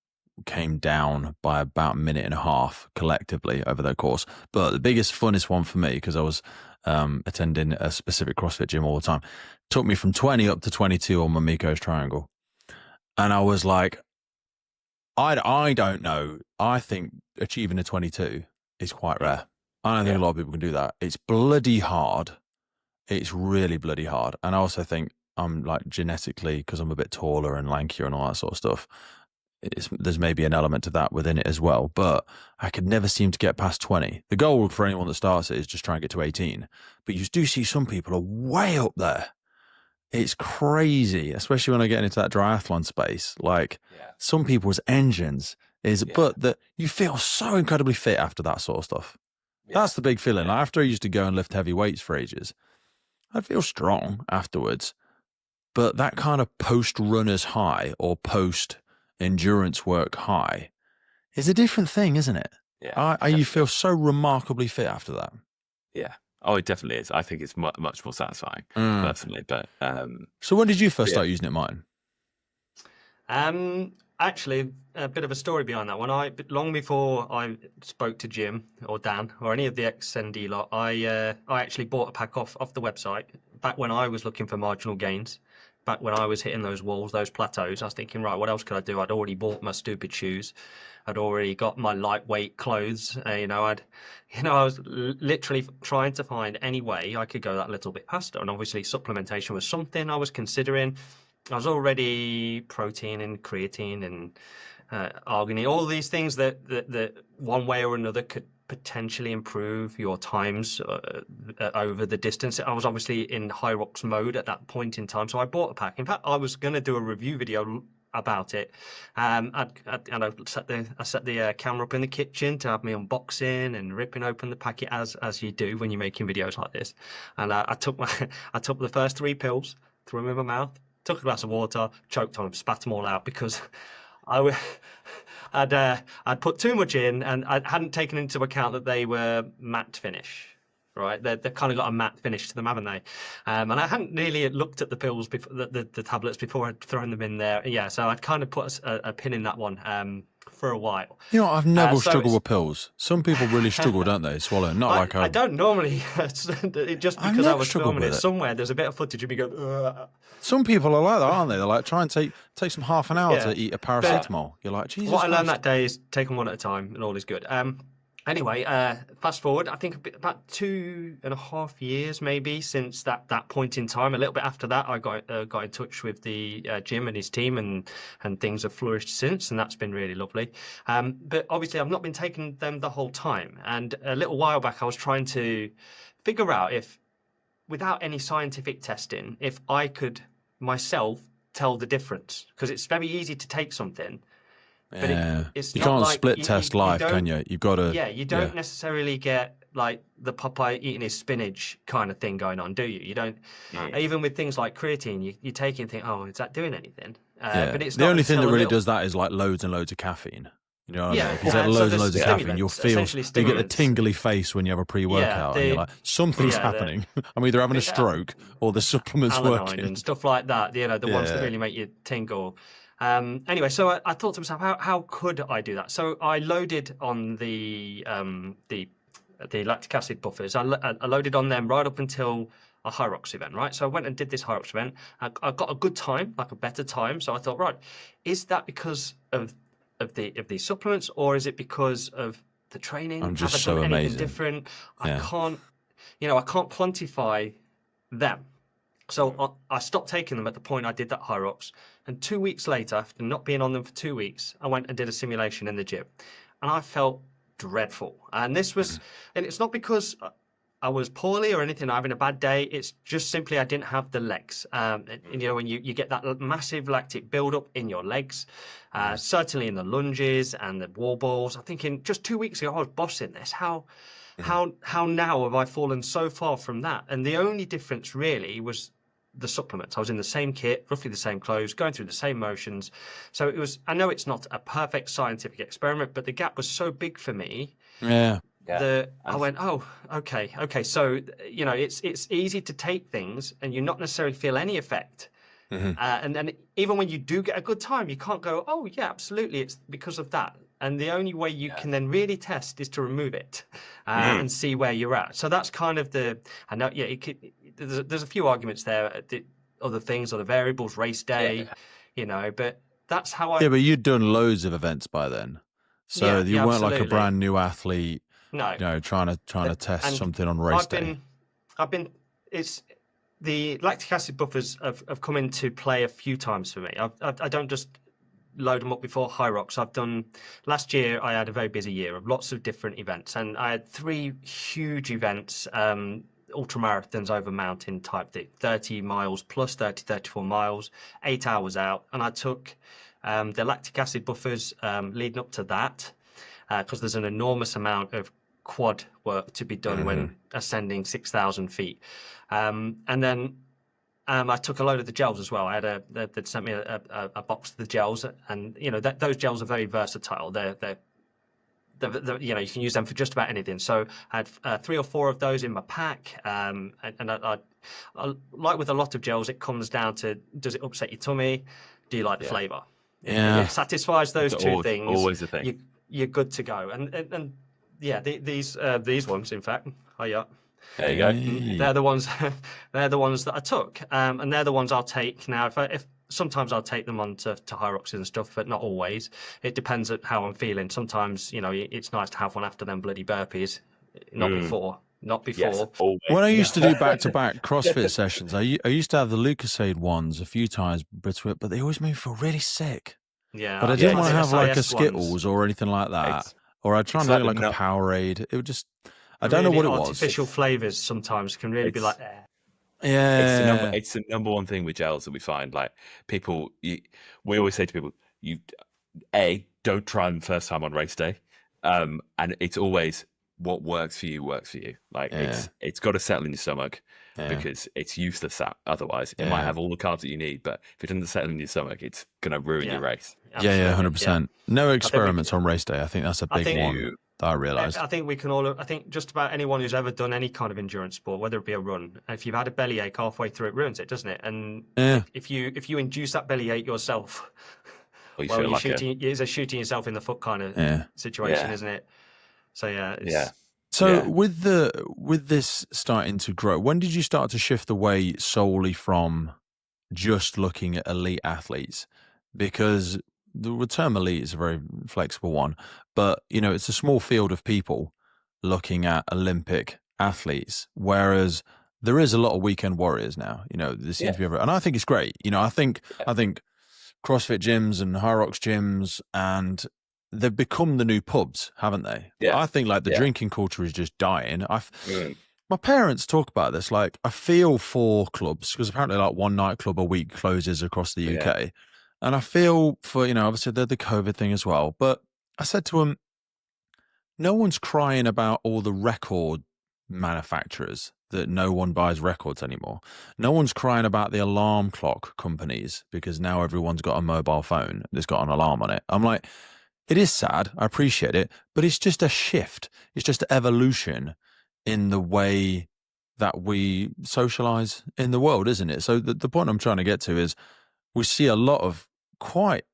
came down by about a minute and a half collectively over that course. But the biggest, funnest one for me, because I was attending a specific CrossFit gym all the time, took me from 20 up to 22 on my Miko's triangle. And I was like, I don't know. I think achieving a 22 is quite rare. I don't think a lot of people can do that. It's bloody hard. It's really bloody hard. And I also think I'm like genetically, because I'm a bit taller and lankier and all that sort of stuff, there's maybe an element to that within it as well. But I could never seem to get past 20. The goal for anyone that starts it is just try and get to 18. But you do see some people are way up there. It's crazy, especially when I get into that triathlon space. Like some people's engines but that you feel so incredibly fit after that sort of stuff. That's the big feeling. Like after I used to go and lift heavy weights for ages, I'd feel strong afterwards. But that kind of post-runner's high or post-endurance work high is a different thing, isn't it? Yeah. You feel so remarkably fit after that. Yeah. Oh, it definitely is. I think it's much more satisfying personally. But so when did you first start using it, Martin? Actually, a bit of a story behind that one. Long before I spoke to Jim or Dan or any of the ex-ND lot, I actually bought a pack off the website back when I was looking for marginal gains. Back when I was hitting those walls, those plateaus, I was thinking, right, what else could I do? I'd already bought my stupid shoes. I'd already got my lightweight clothes. I was literally trying to find any way I could go that little bit faster. And obviously, supplementation was something I was considering. I was already protein and creatine and arginine, all these things that one way or another could potentially improve your times over the distance. I was obviously in Hyrox mode at that point in time, so I bought a pack. In fact, I was going to do a review video about it. I set the camera up in the kitchen to have me unboxing and ripping open the packet as you do when you're making videos like this. And I took the first 3 pills, threw them in my mouth, took a glass of water, choked on them, spat them all out because I'd put too much in and I hadn't taken into account that they were matte finish. Right, they've kind of got a matte finish to them, haven't they? And I hadn't really looked at the pills before, the tablets before I'd thrown them in there. Yeah, so I'd kind of put a pin in that one for a while. You know, I've never struggled with pills. Some people really struggle, don't they? Swallowing, I don't normally. Just because I was filming it somewhere, there's a bit of footage of me going. Ugh. Some people are like that, aren't they? They're like, try and take some half an hour to eat a paracetamol. You're like, Jesus. What I learned that day is take them one at a time, and all is good. Anyway, fast forward, I think about 2.5 years maybe since that point in time. A little bit after that, I got in touch with the Jim and his team, and things have flourished since, and that's been really lovely. But obviously, I've not been taking them the whole time. And a little while back, I was trying to figure out if, without any scientific testing, if I could myself tell the difference, because it's very easy to take something. But it's you not can't like, split test live, can you? You've got to. Yeah, you don't necessarily get like the Popeye eating his spinach kind of thing going on, do you? You don't. Even with things like creatine, you take it and think, oh, is that doing anything? But it's the only thing that really does that is like loads and loads of caffeine. You know what I mean? If you take loads and loads of caffeine, you get the tingly face when you have a pre-workout, and you're like, something's happening. I'm either having a stroke or the supplement's working and stuff like that. You know, the ones that really make you tingle. Anyway, so I thought to myself, how could I do that? So I loaded on the lactic acid buffers. I loaded on them right up until a Hyrox event, right? So I went and did this Hyrox event. I got a good time, like a better time. So I thought, right, is that because of these supplements, or is it because of the training? I'm just Have I done so anything amazing. different? I can't quantify them. So I stopped taking them at the point I did that Hyrox. And 2 weeks later, after not being on them for 2 weeks, I went and did a simulation in the gym. And I felt dreadful. And this was, and it's not because I was poorly or anything, or having a bad day. It's just simply I didn't have the legs. When you get that massive lactic buildup in your legs, certainly in the lunges and the wall balls. I'm thinking just 2 weeks ago, I was bossing this. How now have I fallen so far from that? And the only difference really was the supplements. I was in the same kit, roughly the same clothes, going through the same motions. So it was, I know it's not a perfect scientific experiment, but the gap was so big for me. Yeah. I went, oh, okay. So, it's easy to take things and you not necessarily feel any effect. And then even when you do get a good time, you can't go, oh yeah, absolutely, it's because of that. And the only way you can then really test is to remove it and see where you're at. So that's kind of there's a few arguments there, other things, other variables, race day, but that's how Yeah, but you'd done loads of events by then. So you weren't like a brand new athlete, no, trying to test something on race day. It's the lactic acid buffers have come into play a few times for me. I don't just load them up before Hyrox. Last year I had a very busy year of lots of different events, and I had 3 huge events, ultramarathons over mountain type thing, 30 miles plus 34 miles, 8 hours out. And I took the lactic acid buffers leading up to that, because there's an enormous amount of quad work to be done when ascending 6,000 feet. And then I took a load of the gels as well. They'd sent me a box of the gels, and those gels are very versatile. They're you know, you can use them for just about anything. So I had 3 or 4 of those in my pack, and I like with a lot of gels, it comes down to, does it upset your tummy? Do you like the flavour? Yeah. If it satisfies those two things, always the thing. You're good to go. And yeah, these ones, in fact, There you go. they're the ones they're the ones that I took, and they're the ones I'll take now. If sometimes I'll take them on to Hyrox and stuff, but not always. It depends on how I'm feeling. Sometimes, you know, it's nice to have one after them bloody burpees, not before. Yes, always. When I used to do back-to-back CrossFit sessions, I used to have the Lucasade ones a few times, but they always made me feel really sick. Yeah, But I didn't want to the have like a SIS Skittles ones. or anything like that. Or I'd try and it's do like like a Powerade. It would just, I don't know Really what it was. artificial flavours sometimes can really be like, Yeah. It's the number one thing with gels that we find. Like people, we always say to people, don't try them first time on race day, and it's always what works for you works for you. Like it's got to settle in your stomach because it's useless otherwise. It might have all the carbs that you need, but if it doesn't settle in your stomach, it's gonna ruin your race. Yeah, 100%. No experiments on race day. I think that's a big one that I realised. I think we can all. I think just about anyone who's ever done any kind of endurance sport, whether it be a run, if you've had a bellyache halfway through, it ruins it, doesn't it? And if you induce that bellyache yourself, you're shooting yourself in the foot kind of situation, isn't it? So So with this starting to grow, when did you start to shift away solely from just looking at elite athletes? Because the term elite is a very flexible one, but you know, it's a small field of people looking at Olympic athletes, whereas there is a lot of weekend warriors now. You know, there seems to be and I think it's great. You know, I think CrossFit gyms and Hyrox gyms, and they've become the new pubs, haven't they? Yeah. I think like the drinking culture is just dying. My parents talk about this. Like, I feel for clubs because apparently like one nightclub a week closes across the UK. And I feel for, you know, obviously the COVID thing as well. But I said to them, no one's crying about all the record manufacturers that no one buys records anymore. No one's crying about the alarm clock companies because now everyone's got a mobile phone that's got an alarm on it. I'm like, it is sad. I appreciate it, but it's just a shift. It's just an evolution in the way that we socialize in the world, isn't it? So the point I'm trying to get to is we see a lot of quite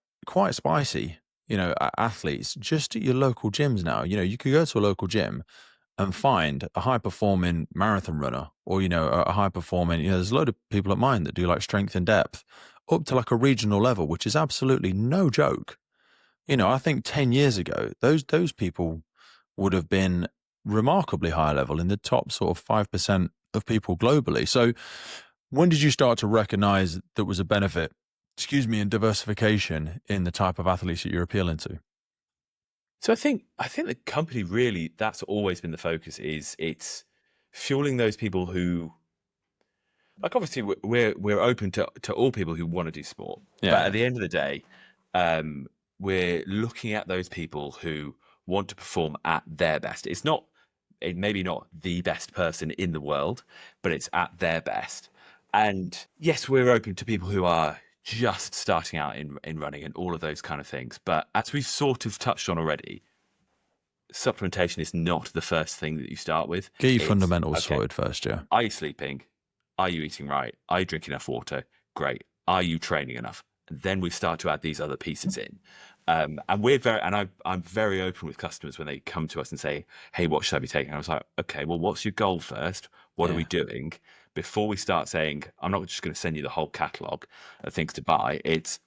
spicy, you know, athletes just at your local gyms now. You know, you could go to a local gym and find a high-performing marathon runner or, you know, a high-performing, you know, there's a load of people at mine that do like strength and depth up to like a regional level, which is absolutely no joke. You know, I think 10 years ago, those people would have been remarkably high level in the top sort of 5% of people globally. So when did you start to recognize there was a benefit, in diversification in the type of athletes that you're appealing to? So I think the company really, that's always been the focus, is it's fueling those people who, like, obviously we're open to all people who want to do sport. But at the end of the day, we're looking at those people who want to perform at their best. It's maybe not the best person in the world, but it's at their best. And yes, we're open to people who are just starting out in running and all of those kind of things. But as we've sort of touched on already, supplementation is not the first thing that you start with. Get your fundamentals sorted first, Are you sleeping? Are you eating right? Are you drinking enough water? Great. Are you training enough? And then we start to add these other pieces in. And I'm very open with customers when they come to us and say, hey, what should I be taking? I was like, okay, well, what's your goal first? What are we doing? Before we start saying, I'm not just going to send you the whole catalogue of things to buy. It's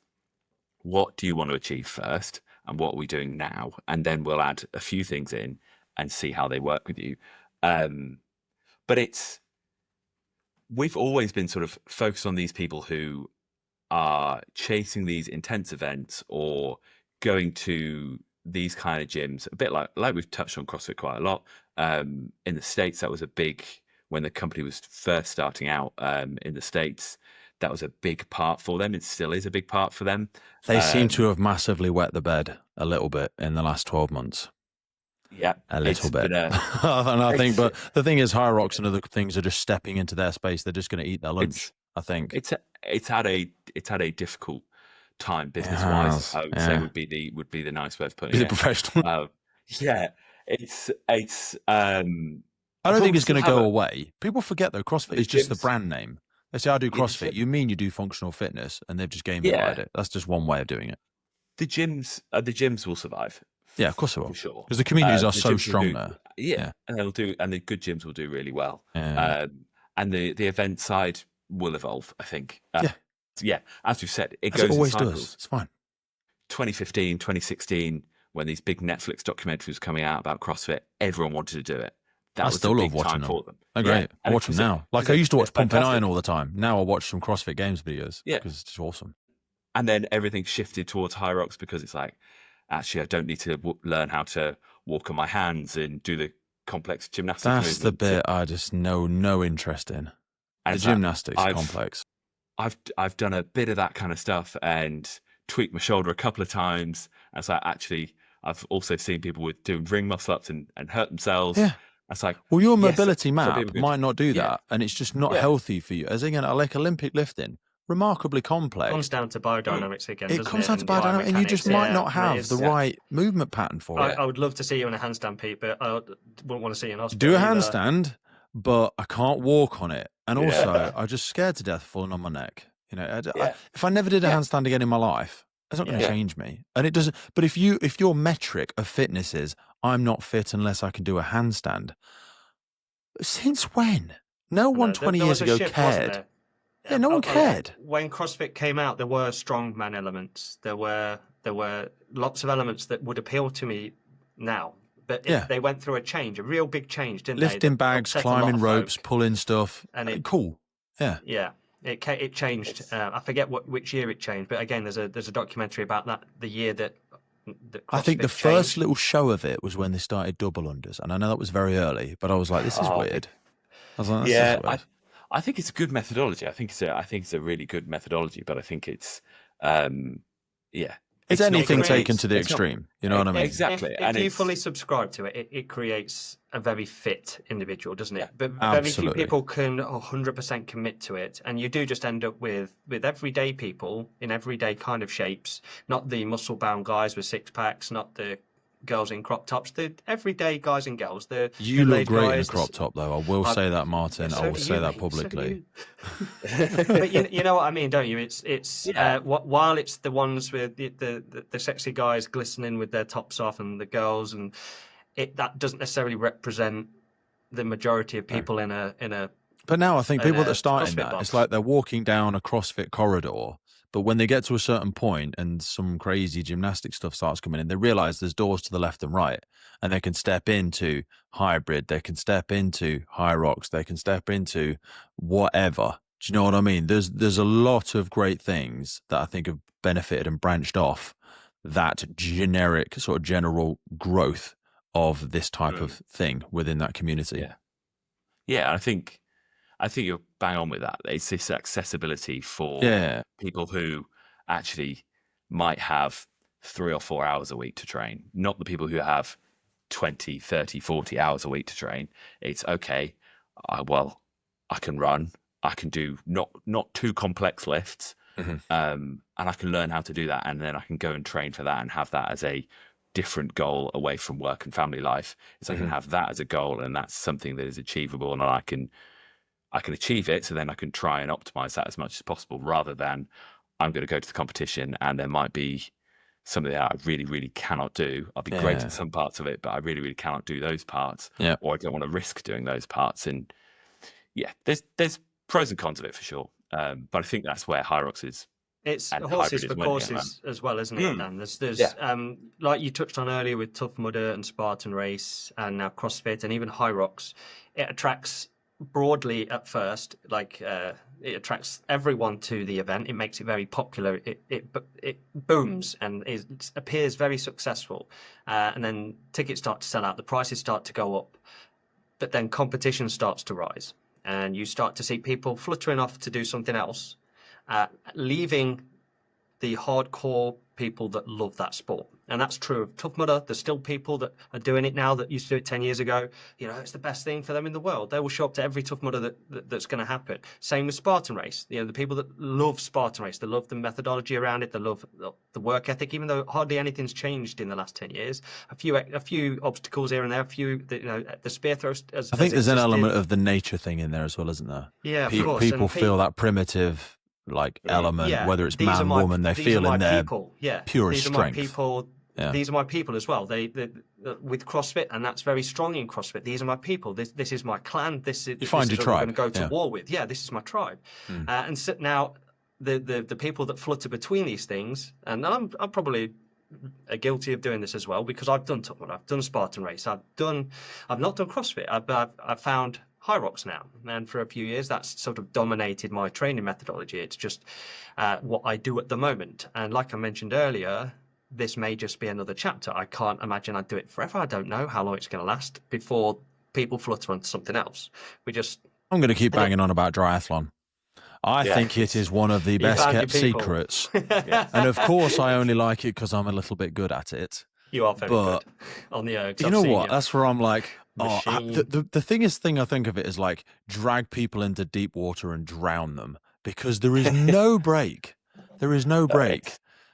what do you want to achieve first? And what are we doing now? And then we'll add a few things in and see how they work with you. But we've always been sort of focused on these people who are chasing these intense events or going to these kind of gyms, a bit like we've touched on CrossFit quite a lot. In the States, that was a big, when the company was first starting out in the States, that was a big part for them. It still is a big part for them. They seem to have massively wet the bed a little bit in the last 12 months. Yeah, a little bit. And I think, but the thing is, Hyrox and other things are just stepping into their space. They're just going to eat their lunch. I think it's had a difficult time business wise. I would say would be the nice way of putting it. Professional. Yeah, it's I don't think it's going to go a, away. People forget though, CrossFit the is just the gyms. brand name. They say I do Yeah, the CrossFit. gym, You mean you do functional fitness, and they've just gamified yeah, it. That's just one way of doing it. the gyms will survive Yeah, of course it for will, sure. because the communities are The so gyms will strong do, there. yeah, Yeah, and they'll do, and the good gyms will do really well. yeah, And the event side will evolve, I think. yeah. Yeah, as we've said, it As it goes in always does. cycles. It's fine. 2015, 2016, when these big Netflix documentaries were coming out about CrossFit, everyone wanted to do it. That I was the still love big watching time them. for them. They're Yeah, great. I and watch them now. Like I they're, used to they're watch Pumping Iron fantastic. all the time. Now I watch some CrossFit Games videos Yeah, because it's just awesome. and then everything shifted towards Hyrox because it's like, actually, I don't need to learn how to walk on my hands and do the complex gymnastic That's the movements. bit I just no interest in. And The it's like, gymnastics complex. I've done a bit of that kind of stuff and tweaked my shoulder a couple of times. And it's like, actually, I've also seen people with doing ring muscle ups and hurt themselves. Yeah. It's like, Well, your yes, mobility that'll be map good. might not do Yeah, that, and it's just not yeah. healthy for you. As again, like Olympic lifting, remarkably complex. Comes down to biodynamics again, It doesn't comes it? down to And the biodynamics, and you just biomechanics, might yeah, not and it have is. the right movement pattern for it. I would love to see you in a handstand, Pete, but I wouldn't want to see you in hospital. Do a either. handstand, but I can't walk on it, and also Yeah. I'm just scared to death falling on my neck. You know, Yeah. if I never did a Yeah. handstand again in my life, it's not going to Yeah. change me, and it doesn't. But if your metric of fitness is I'm not fit unless I can do a handstand, since when? No one 20 there years was a ago shift, wasn't cared. there? Yeah, no one cared. When CrossFit came out, there were strongman elements. There were lots of elements that would appeal to me now. But Yeah. they went through a change, a real big change, didn't they? Lifting that bags, upset a lot climbing of ropes, folk. pulling stuff. And Cool. Yeah. Yeah, it changed. I forget which year it changed, but again, there's a documentary about that, the year that I think the CrossFit first changed. little show of it was when they started double unders, and I know that was very early, but I was like, "This is weird." I was like, "This is weird." I think it's a good methodology. I think it's a really good methodology, but I think it's yeah. It's not anything gonna- taken to the it's not- extreme. You know what I mean? Exactly. If And you it's- fully subscribe to it, it creates a very fit individual, doesn't it? Yeah, But very few absolutely. people can 100% commit to it, and you do just end up with everyday people in everyday kind of shapes, not the muscle-bound guys with six packs, not the girls in crop tops, the everyday guys and girls. The You look middle-aged great in a guys, crop top, though. I will say that, Martin. I So will do say you, that mate. So do publicly. you. But you know what I mean, don't you? It's Yeah. while it's the ones with the sexy guys glistening with their tops off and the girls, and that doesn't necessarily represent the majority of people in a But now I think in people that a are starting CrossFit that, box. it's like they're walking down a CrossFit corridor, but when they get to a certain point and some crazy gymnastic stuff starts coming in, they realize there's doors to the left and right, and they can step into hybrid, they can step into Hyrox, they can step into whatever. Do you know what I mean? There's a lot of great things that I think have benefited and branched off that generic sort of general growth of this type of thing within that community. Yeah. Yeah, I think you're bang on with that. It's this accessibility for people who actually might have 3 or 4 hours a week to train, not the people who have 20, 30, 40 hours a week to train. It's okay. I can run. I can do not too complex lifts, and I can learn how to do that, and then I can go and train for that and have that as a different goal away from work and family life. Is I can have that as a goal, and that's something that is achievable, and I can achieve it. So then I can try and optimize that as much as possible, rather than I'm going to go to the competition and there might be something that I really, really cannot do. I'll be great at some parts of it, but I really, really cannot do those parts, or I don't want to risk doing those parts. And yeah, there's pros and cons of it for sure. But I think that's where Hyrox is. It's And horses hybrid for is winning it, courses as well, isn't it, Dan? There's Yeah. like you touched on earlier with Tough Mudder and Spartan Race and now CrossFit and even Hyrox. It attracts broadly at first, like it attracts everyone to the event. It makes it very popular. It booms and it appears very successful. And then tickets start to sell out. The prices start to go up. But then competition starts to rise. And you start to see people fluttering off to do something else, leaving the hardcore people that love that sport. And that's true of Tough Mudder. There's still people that are doing it now that used to do it 10 years ago. You know, it's the best thing for them in the world. They will show up to every Tough Mudder that's going to happen. Same with Spartan Race. You know, the people that love Spartan Race, they love the methodology around it. They love the work ethic, even though hardly anything's changed in the last 10 years. A few obstacles here and there, the spear throw. I think there's an element of the nature thing in there as well, isn't there? Yeah, of course. People feel that primitive element, whether it's man, woman, they feel in their purest strength. These are my people as well. They with CrossFit, and that's very strong in CrossFit. These are my people. This is my clan. This is what I'm tribe. going to go to war with. Yeah, this is my tribe. And so now the people that flutter between these things, and I'm probably guilty of doing this as well, because I've done Tough Mudder, I've done Spartan Race, I've not done CrossFit. I've found Hyrox now, and for a few years that's sort of dominated my training methodology. It's just what I do at the moment, and like I mentioned earlier, this may just be another chapter. I can't imagine I'd do it forever. I don't know how long it's going to last before people flutter onto something else. I'm going to keep banging on about triathlon. I think it is one of the best kept secrets. And of course I only like it because I'm a little bit good at it. You are very good on the ergs. You know what? That's where I'm like, the thing I think of it is like drag people into deep water and drown them, because there is no break. There is no break.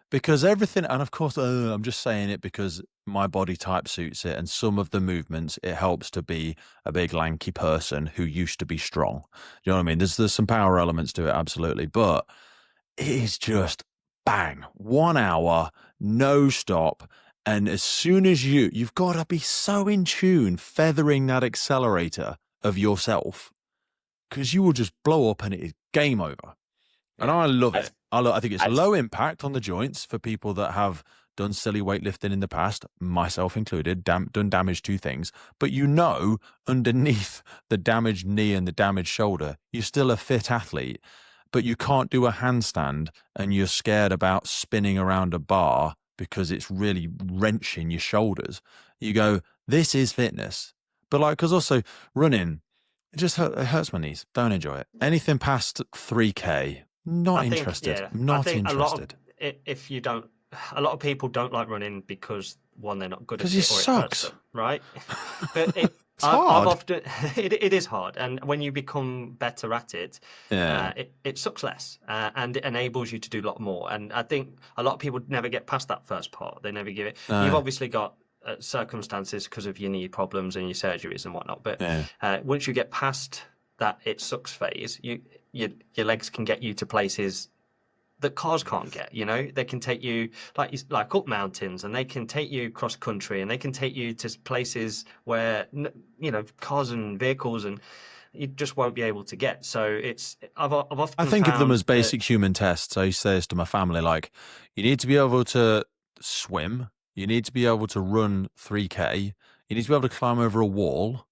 Because everything, and of course, I'm just saying it because my body type suits it, and some of the movements, it helps to be a big lanky person who used to be strong. You know what I mean? There's some power elements to it, absolutely, but it is just bang, 1 hour, no stop, and as soon as you've got to be so in tune, feathering that accelerator of yourself, because you will just blow up and it is game over. And I love it. I think it's low impact on the joints for people that have done silly weightlifting in the past, myself included, done damage to things. But underneath the damaged knee and the damaged shoulder, you're still a fit athlete, but you can't do a handstand and you're scared about spinning around a bar because it's really wrenching your shoulders. You go, this is fitness. But because also running, it hurts my knees. Don't enjoy it. Anything past 3K. Not interested. If you don't, a lot of people don't like running because one, they're not good at it, or it sucks, them, right? But it's hard. It is hard, and when you become better at it, it sucks less, and it enables you to do a lot more. And I think a lot of people never get past that first part. They never give it. You've obviously got circumstances because of your knee problems and your surgeries and whatnot, but once you get past that it sucks phase, your legs can get you to places that cars can't get. You know, they can take you like up mountains, and they can take you cross country, and they can take you to places where cars and vehicles and you just won't be able to get. So I've often I think of them as basic human tests. I used to say this to my family, like, you need to be able to swim, you need to be able to run 3K, you need to be able to climb over a wall,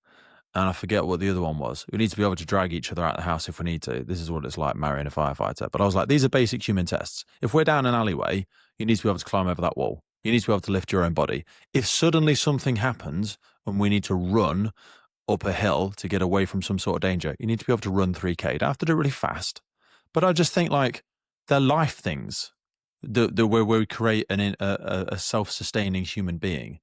and I forget what the other one was. We need to be able to drag each other out of the house if we need to. This is what it's like marrying a firefighter. But I was like, these are basic human tests. If we're down an alleyway, you need to be able to climb over that wall. You need to be able to lift your own body. If suddenly something happens and we need to run up a hill to get away from some sort of danger, you need to be able to run 3K. You don't have to do it really fast. But I just think they're life things, where we create a self-sustaining human being.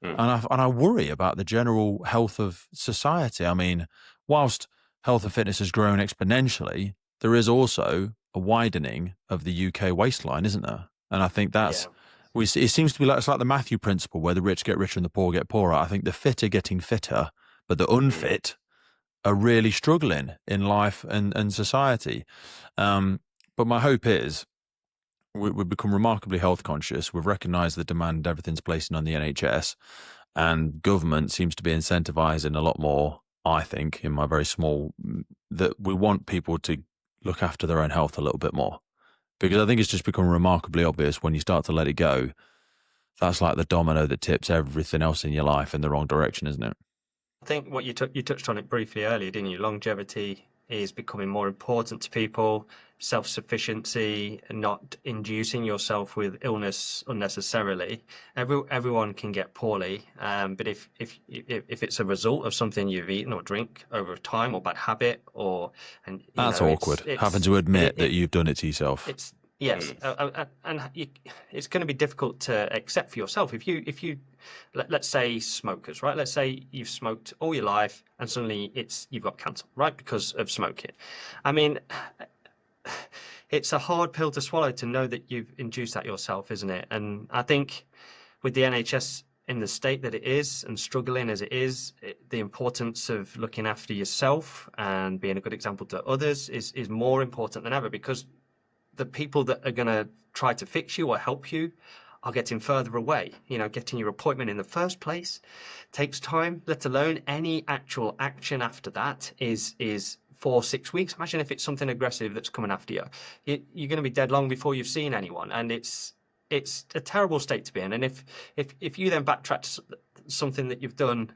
And I worry about the general health of society. I mean, whilst health and fitness has grown exponentially, there is also a widening of the UK waistline, isn't there? And I think it seems to be it's like the Matthew principle, where the rich get richer and the poor get poorer. I think the fit are getting fitter, but the unfit are really struggling in life and society. But my hope is we've become remarkably health conscious. We've recognised the demand everything's placing on the NHS, and government seems to be incentivising a lot more, I think, in my very small, that we want people to look after their own health a little bit more. Because I think it's just become remarkably obvious when you start to let it go. That's like the domino that tips everything else in your life in the wrong direction, isn't it? I think what you touched on it briefly earlier, didn't you? Longevity is becoming more important to people. Self-sufficiency, not inducing yourself with illness unnecessarily. Everyone can get poorly, but if it's a result of something you've eaten or drink over time, or bad habit, that's awkward. Having to admit that you've done it to yourself. Yes, it's going to be difficult to accept for yourself if you let's say smokers, right? Let's say you've smoked all your life and suddenly you've got cancer, right, because of smoking. I mean, it's a hard pill to swallow to know that you've induced that yourself, isn't it? And I think with the NHS in the state that it is and struggling as it is, the importance of looking after yourself and being a good example to others is more important than ever, because the people that are going to try to fix you or help you are getting further away. You know, getting your appointment in the first place takes time, let alone any actual action after that is 4-6 weeks. Imagine if it's something aggressive that's coming after you. You're going to be dead long before you've seen anyone, and it's a terrible state to be in. And if you then backtrack to something that you've done,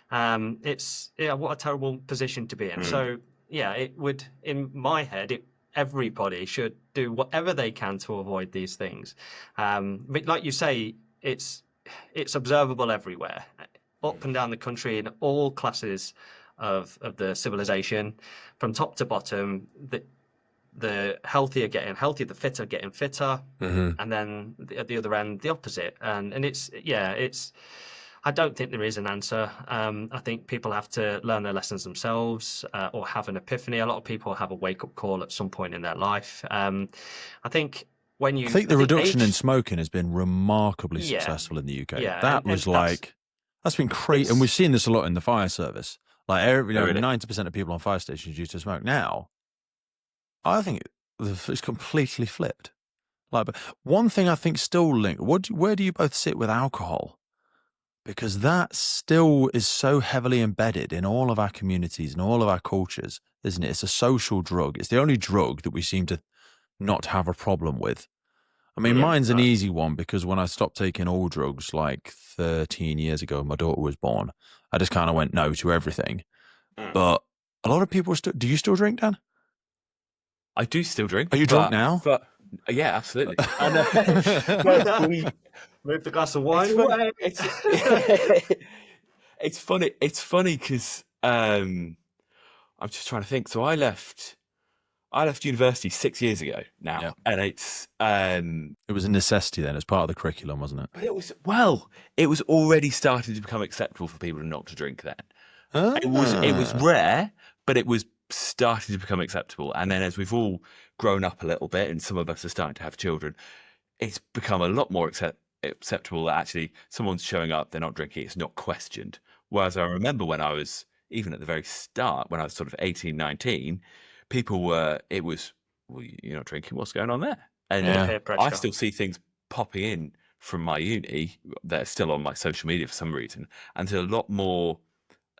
what a terrible position to be in. So yeah, it would, in my head, everybody should do whatever they can to avoid these things. But like you say, it's observable everywhere, up and down the country, in all classes of the civilization, from top to bottom. The healthier getting healthier, the fitter getting fitter, and then at the other end, the opposite. And it's I don't think there is an answer. I think people have to learn their lessons themselves, or have an epiphany. A lot of people have a wake-up call at some point in their life. I think the reduction in smoking has been remarkably successful in the UK. Yeah, that's been crazy, and we've seen this a lot in the fire service. Like, really? 90% of people on fire stations used to smoke. Now, I think it's completely flipped. Like, but one thing I think still linked. Where do you both sit with alcohol? Because that still is so heavily embedded in all of our communities and all of our cultures, isn't it? It's a social drug. It's the only drug that we seem to not have a problem with. I mean, mine's an easy one, because when I stopped taking all drugs like 13 years ago, my daughter was born, I just kind of went no to everything. But a lot of people do you still drink, Dan? I do still drink. Are you drunk now? But yeah, absolutely. Move the glass of wine away. It's funny. It's funny because I'm just trying to think. So I left university 6 years ago now, and it was a necessity then. It's part of the curriculum, wasn't it? But it was already starting to become acceptable for people not to drink then. It was rare, but it was starting to become acceptable. And then as we've all grown up a little bit, and some of us are starting to have children, it's become a lot more acceptable that actually someone's showing up, they're not drinking, it's not questioned. Whereas I remember when I was, even at the very start, when I was sort of 18, 19, people were, well, you're not drinking, what's going on there? And I still see things popping in from my uni that are still on my social media for some reason. And there's a lot more,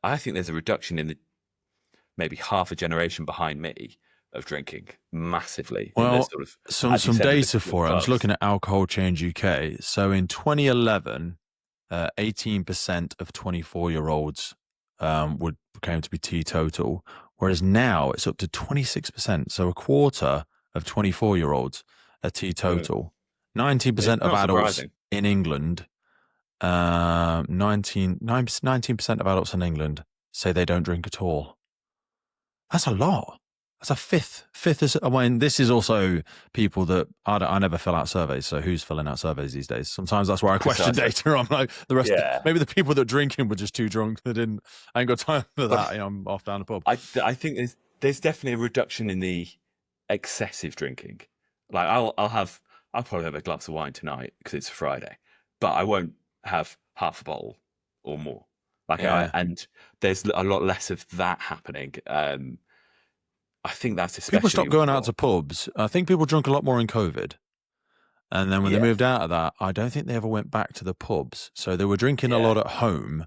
I think there's a reduction in the maybe half a generation behind me of drinking massively. Well, some data for it. I was looking at Alcohol Change UK. So in 2011, 18% of 24-year-olds came to be teetotal, whereas now it's up to 26%. So a quarter of 24-year-olds are teetotal. 19% of adults in England, 19% of adults in England say they don't drink at all. That's a lot. That's a fifth. I mean, this is also people that I never fill out surveys. So who's filling out surveys these days? Sometimes that's where I question data. I'm like, the rest. Maybe the people that are drinking were just too drunk. I ain't got time for that. I'm off down the pub. I think there's definitely a reduction in the excessive drinking. Like I'll probably have a glass of wine tonight because it's a Friday, but I won't have half a bottle or more. And there's a lot less of that happening. I think that's especially people stopped going out to pubs. I think people drank a lot more in COVID, and then when they moved out of that, I don't think they ever went back to the pubs. So they were drinking a lot at home,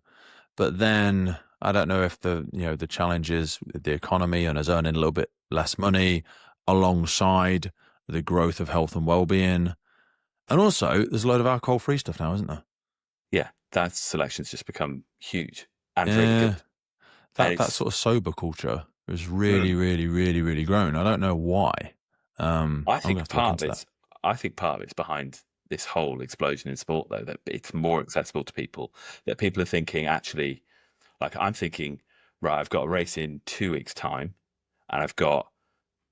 but then I don't know if the challenges with the economy and us earning a little bit less money alongside the growth of health and well-being, and also there's a load of alcohol-free stuff now, isn't there? Yeah, that selection's just become huge and really good. That sort of sober culture has really, really, really, really grown. I don't know why. I think part of it's behind this whole explosion in sport, though, that it's more accessible to people. That people are thinking, actually, like I'm thinking, right, I've got a race in 2 weeks' time, and I've got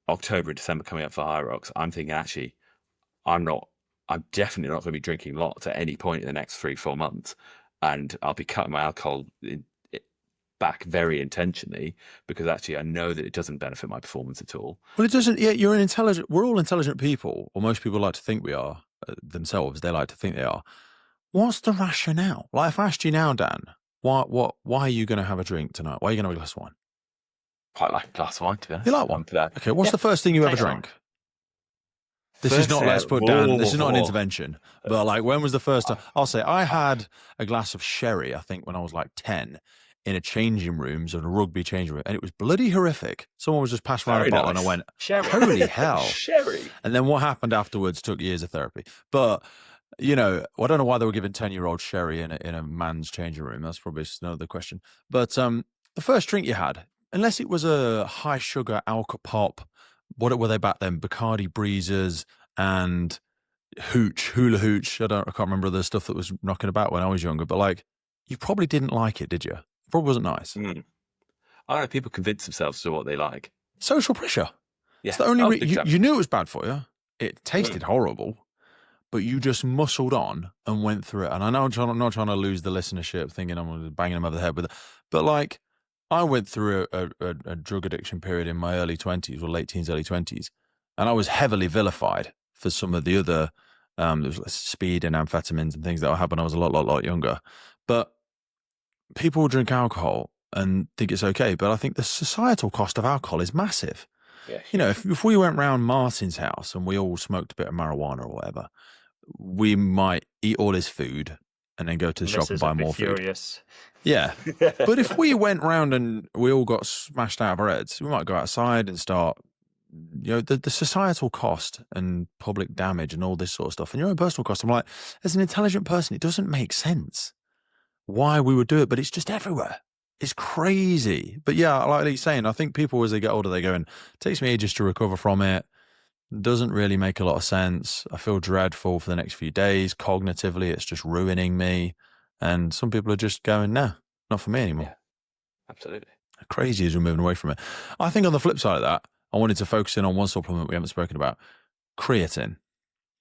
October and December coming up for Hyrox. I'm thinking, actually, I'm definitely not going to be drinking lots at any point in the next 3-4 months, and I'll be cutting my alcohol back very intentionally, because actually I know that it doesn't benefit my performance at all. Well, it doesn't. Yeah, we're all intelligent people, or most people like to think we are themselves. They like to think they are. What's the rationale? Like, if I asked you now, Dan, why are you going to have a drink tonight? Why are you going to have a glass of wine? Quite like a glass of wine, to be honest. You like one? Okay, what's the first thing you ever drank? This is not, let's put down, this is not an intervention, but like, when was the first time? I'll say I had a glass of sherry, I think, when I was like 10, in a changing rooms, of a rugby changing room, and it was bloody horrific. Someone was just passing around a bottle, and I went, holy hell. Sherry. And then what happened afterwards took years of therapy. But, I don't know why they were giving 10-year-old sherry in a man's changing room. That's probably another question. But the first drink you had, unless it was a high sugar alka pop, what were they back then? Bacardi Breezers and Hula Hooch. I can't remember the stuff that was knocking about when I was younger, but like, you probably didn't like it, did you? It probably wasn't nice. I don't know, people convince themselves to what they like. Social pressure. Yeah, it's the only you knew it was bad for you. It tasted horrible, but you just muscled on and went through it. And I know I'm not trying to lose the listenership, thinking I'm banging them over the head with it, but like, I went through a drug addiction period in my early 20s, or late teens, early 20s, and I was heavily vilified for some of the other there was speed and amphetamines and things that happened when I was a lot younger. But people drink alcohol and think it's okay, but I think the societal cost of alcohol is massive. Yeah, if we went round Martin's house and we all smoked a bit of marijuana or whatever, we might eat all his food and then go to the shop and buy more food. Yeah. But if we went round and we all got smashed out of our heads, we might go outside and start, the societal cost and public damage and all this sort of stuff, and your own personal cost. I'm like, as an intelligent person, it doesn't make sense why we would do it, but it's just everywhere. It's crazy. But yeah, like he's saying, I think people, as they get older, they go, and it takes me ages to recover from it. Doesn't really make a lot of sense. I feel dreadful for the next few days. Cognitively, it's just ruining me. And some people are just going, nah, not for me anymore. Yeah, absolutely. Crazy as we're moving away from it. I think on the flip side of that, I wanted to focus in on one supplement we haven't spoken about, creatine.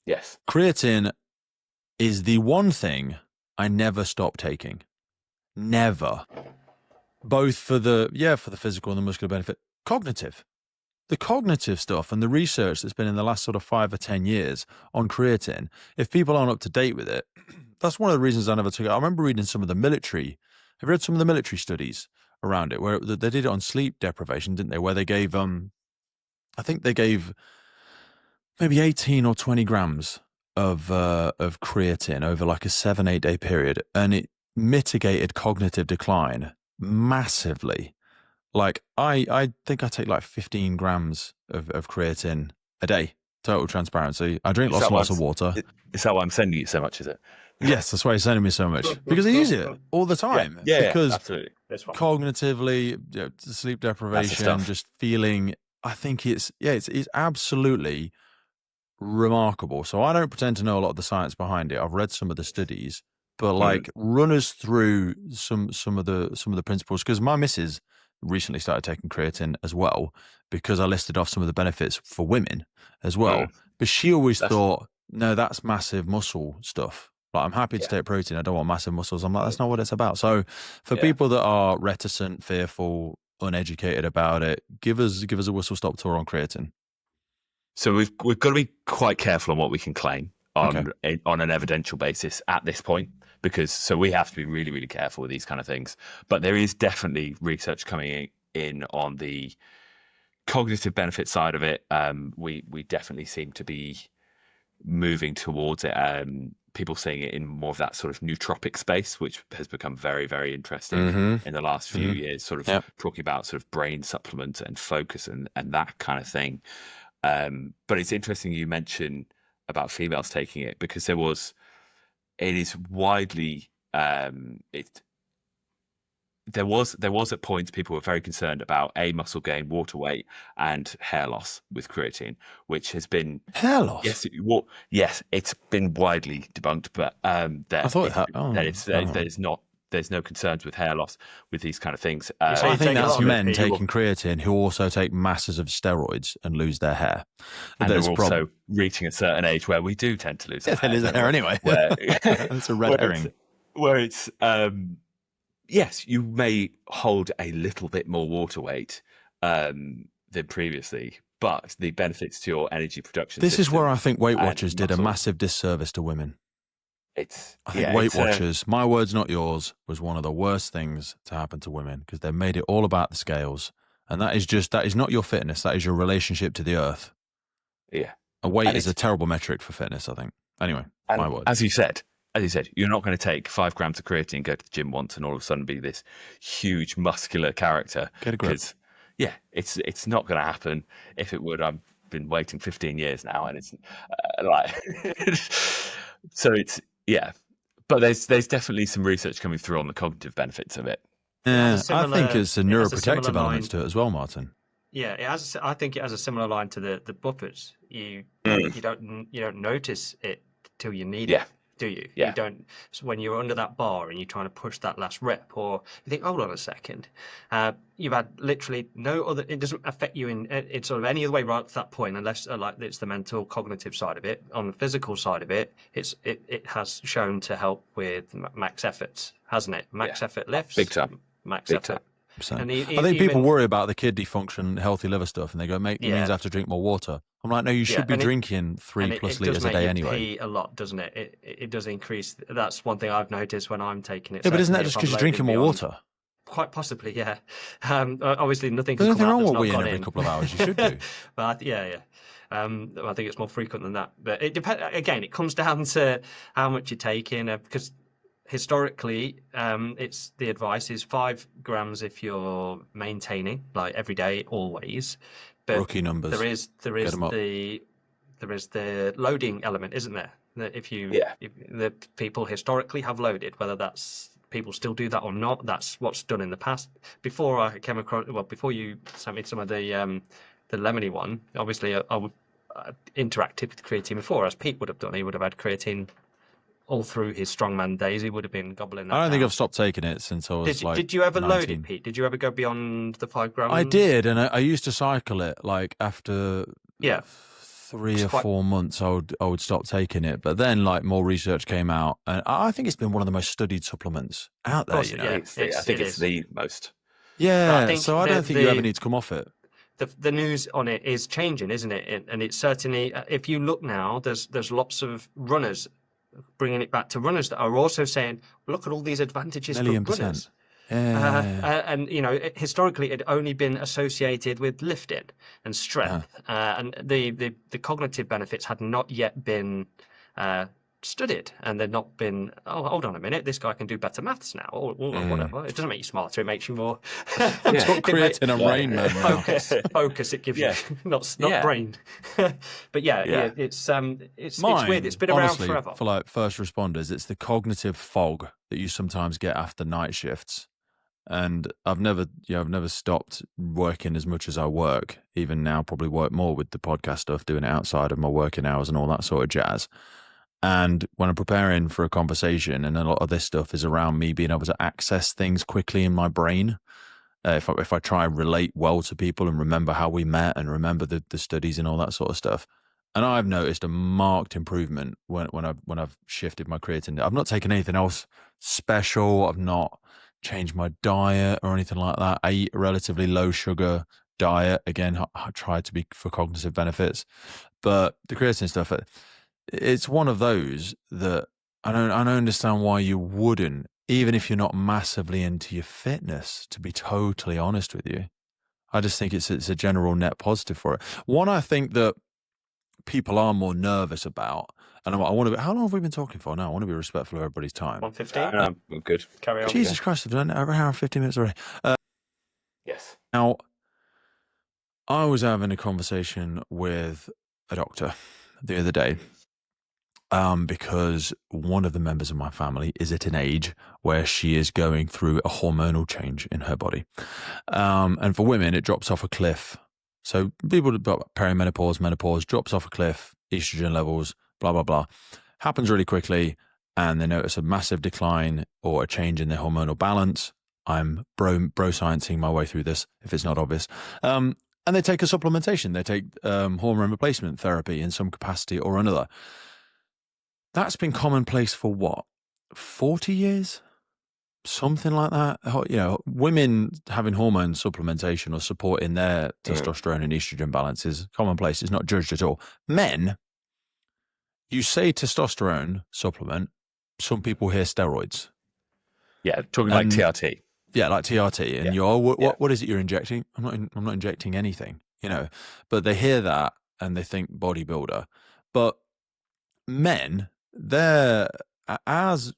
Yes. Creatine is the one thing I never stop taking. Never. Both for the physical and the muscular benefit. Cognitive. The cognitive stuff and the research that's been in the last sort of 5 or 10 years on creatine, if people aren't up to date with it, that's one of the reasons I never took it. I remember reading some of the military. I've read some of the military studies around it where they did it on sleep deprivation, didn't they? Where they gave, I think they gave maybe 18 or 20 grams of creatine over like a 7-8 day period, and it mitigated cognitive decline massively. Like, I think I take like 15 grams of creatine a day, total transparency. I drink lots and lots of water. Is that why I'm sending you so much, is it? Yes, that's why you're sending me so much. Because I use it all the time. Yeah, because absolutely. Cognitively, sleep deprivation, just feeling, I think it's absolutely remarkable. So I don't pretend to know a lot of the science behind it. I've read some of the studies, but like, run us through some of the principles, because my missus recently started taking creatine as well, because I listed off some of the benefits for women as well. But she always thought, no, that's massive muscle stuff. Like, I'm happy to take protein. I don't want massive muscles. I'm like, that's not what it's about. So for people that are reticent, fearful, uneducated about it, give us a whistle stop tour on creatine. So we've got to be quite careful on what we can claim on an evidential basis at this point, because we have to be really, really careful with these kind of things. But there is definitely research coming in on the cognitive benefit side of it. We definitely seem to be moving towards it. People seeing it in more of that sort of nootropic space, which has become very, very interesting in the last few years, sort of talking about sort of brain supplement and focus and that kind of thing. But it's interesting you mention about females taking it, because it is widely, there was at points people were very concerned about muscle gain, water weight, and hair loss with creatine, which has been hair loss. Yes, it's been widely debunked, but I thought that is not there's no concerns with hair loss with these kind of things. So I you think take a that's lot of it, men but you taking creatine who also take masses of steroids and lose their hair. and There's are a also problem. reaching a certain age where we do tend to lose our They lose their hair anyway. Where, It's a red herring. Where it's yes, you may hold a little bit more water weight than previously, but the benefits to your energy production. This is where I think Weight and Watchers did a muscle- massive disservice to women. I think yeah, Weight it's, Watchers, my words, not yours, was one of the worst things to happen to women because they made it all about the scales. And that is not your fitness. That is your relationship to the earth. yeah. A weight And is a terrible metric for fitness, I think. Anyway, And my words. as you said, you're not going to take 5 grams of creatine, go to the gym once, and all of a sudden be this huge muscular character. Get a grip. Because, yeah, it's not going to happen. If it would, I've been waiting 15 years now, and it's so it's But there's definitely some research coming through on the cognitive benefits of it. Yeah, I think similar- it's a it has a neuroprotective similar elements to it as well, Martin. Yeah, it has. I think it has a similar line to the buffers. You don't notice it till you need Yeah. it, do you? Yeah. You don't. So when you're under that bar and you're trying to push that last rep, or you think, hold on a second, you've had literally no other. It doesn't affect you in sort of any other way right to that point, unless like it's the mental, cognitive side of it. On the physical side of it, it has shown to help with max efforts, hasn't it? Max effort lifts, Big time. max Big effort. time. And I think people worry about the kidney function, healthy liver stuff, and they go, it means I have to drink more water. I'm like, no, you should be and drinking 3+ litres a day anyway. Pee a lot, doesn't it? It does increase. That's one thing I've noticed when I'm taking it. Yeah, but isn't that certainly just if because I'm you're drinking loading more beyond- water? Quite possibly, yeah. Obviously, nothing There's can nothing come wrong out with that's weeing not gone every in. couple of hours. You should do. But yeah. I think it's more frequent than that. But it depends. Again, it comes down to how much you're taking, because historically, it's the advice is 5 grams if you're maintaining, like every day, always. But Rookie numbers. there is Get 'em up. the loading element, isn't there? That if the people historically have loaded, whether that's people still do that or not, that's what's done in the past. Before I came across, before you sent me some of the lemony one, obviously I would interacted with creatine before, as Pete would have done. He would have had creatine all through his strongman days. He would have been gobbling that I don't think down. I've stopped taking it since I was Did you ever load 19. it, Pete? Did you ever go beyond the 5 grams? I did, and I used to cycle it. Like after 3 or 4 months, I would stop taking it. But then, like, more research came out, and I think it's been one of the most studied supplements out there. You know, yeah. I think it's the most. yeah. think So I don't think you ever need to come off it. The news on it is changing, isn't it? And it's certainly, if you look now, there's lots of runners bringing it back to runners that are also saying, look at all these advantages for %. runners. Yeah. And historically, it had only been associated with lifting and strength, and the cognitive benefits had not yet been studied, and they'd not been. Oh, hold on a minute, this guy can do better maths now, or whatever. It doesn't make you smarter; it makes you more. Took creatine and Rain Man. Focus. It gives you not brain. But it's weird. It's been honestly, around forever. For like first responders, it's the cognitive fog that you sometimes get after night shifts. And I've never stopped working as much as I work. Even now, probably work more with the podcast stuff, doing it outside of my working hours and all that sort of jazz. And when I'm preparing for a conversation, and a lot of this stuff is around me being able to access things quickly in my brain. If I try and relate well to people and remember how we met and remember the studies and all that sort of stuff. And I've noticed a marked improvement when I've shifted my creatine. I've not taken anything else special. I've not changed my diet or anything like that. I eat a relatively low sugar diet. Again, I try to be for cognitive benefits. But the creatine stuff, it's one of those that I don't understand why you wouldn't, even if you're not massively into your fitness, to be totally honest with you. I just think it's a general net positive for it. One, I think that people are more nervous about, and I want to be, how long have we been talking for now? I want to be respectful of everybody's time. 1:15. I'm good. Carry on. Jesus Christ, I've done over an hour and 50 minutes already. Yes. Now, I was having a conversation with a doctor the other day, because one of the members of my family is at an age where she is going through a hormonal change in her body. And for women, it drops off a cliff. So people who've got perimenopause, menopause, drops off a cliff, estrogen levels, blah, blah, blah. Happens really quickly. and they notice a massive decline or a change in their hormonal balance. I'm bro sciencing my way through this if it's not obvious. And they take a supplementation. They take hormone replacement therapy in some capacity or another. That's been commonplace for what, 40 years? Something like that. You know, women having hormone supplementation or supporting their testosterone and estrogen balance is commonplace. It's not judged at all. Men, you say testosterone supplement, some people hear steroids. Yeah, talking like TRT. Yeah, like TRT. And you're, what is it you're injecting? I'm not injecting anything, you know. But they hear that and they think bodybuilder. But men, as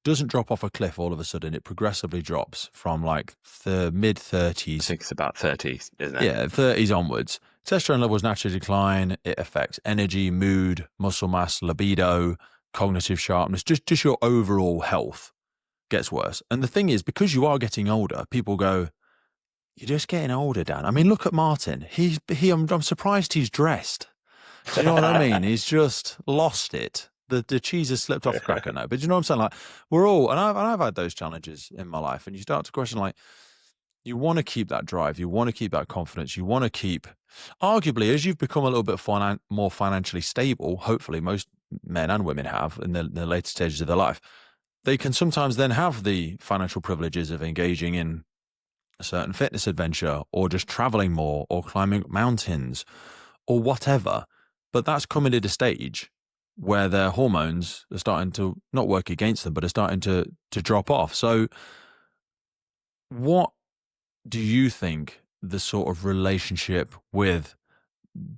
doesn't drop off a cliff all of a sudden. It progressively drops from like the mid-30s. I think it's about 30s, isn't it? Yeah, 30s onwards. Testosterone levels naturally decline. It affects energy, mood, muscle mass, libido, cognitive sharpness, just your overall health gets worse. And the thing is, because you are getting older, people go, you're just getting older, Dan. I mean, look at Martin. I'm surprised he's dressed. Do you know what I mean? He's just lost it. The cheese has slipped off the cracker now. But you know what I'm saying? Like, we're all, and I've had those challenges in my life, and you start to question, like, you want to keep that drive, you want to keep that confidence, you want to keep, arguably, as you've become a little bit more financially stable, hopefully most men and women have in the later stages of their life, they can sometimes then have the financial privileges of engaging in a certain fitness adventure or just traveling more or climbing mountains or whatever. But that's coming at a stage where their hormones are starting to not work against them, but are starting to drop off. So what do you think the sort of relationship with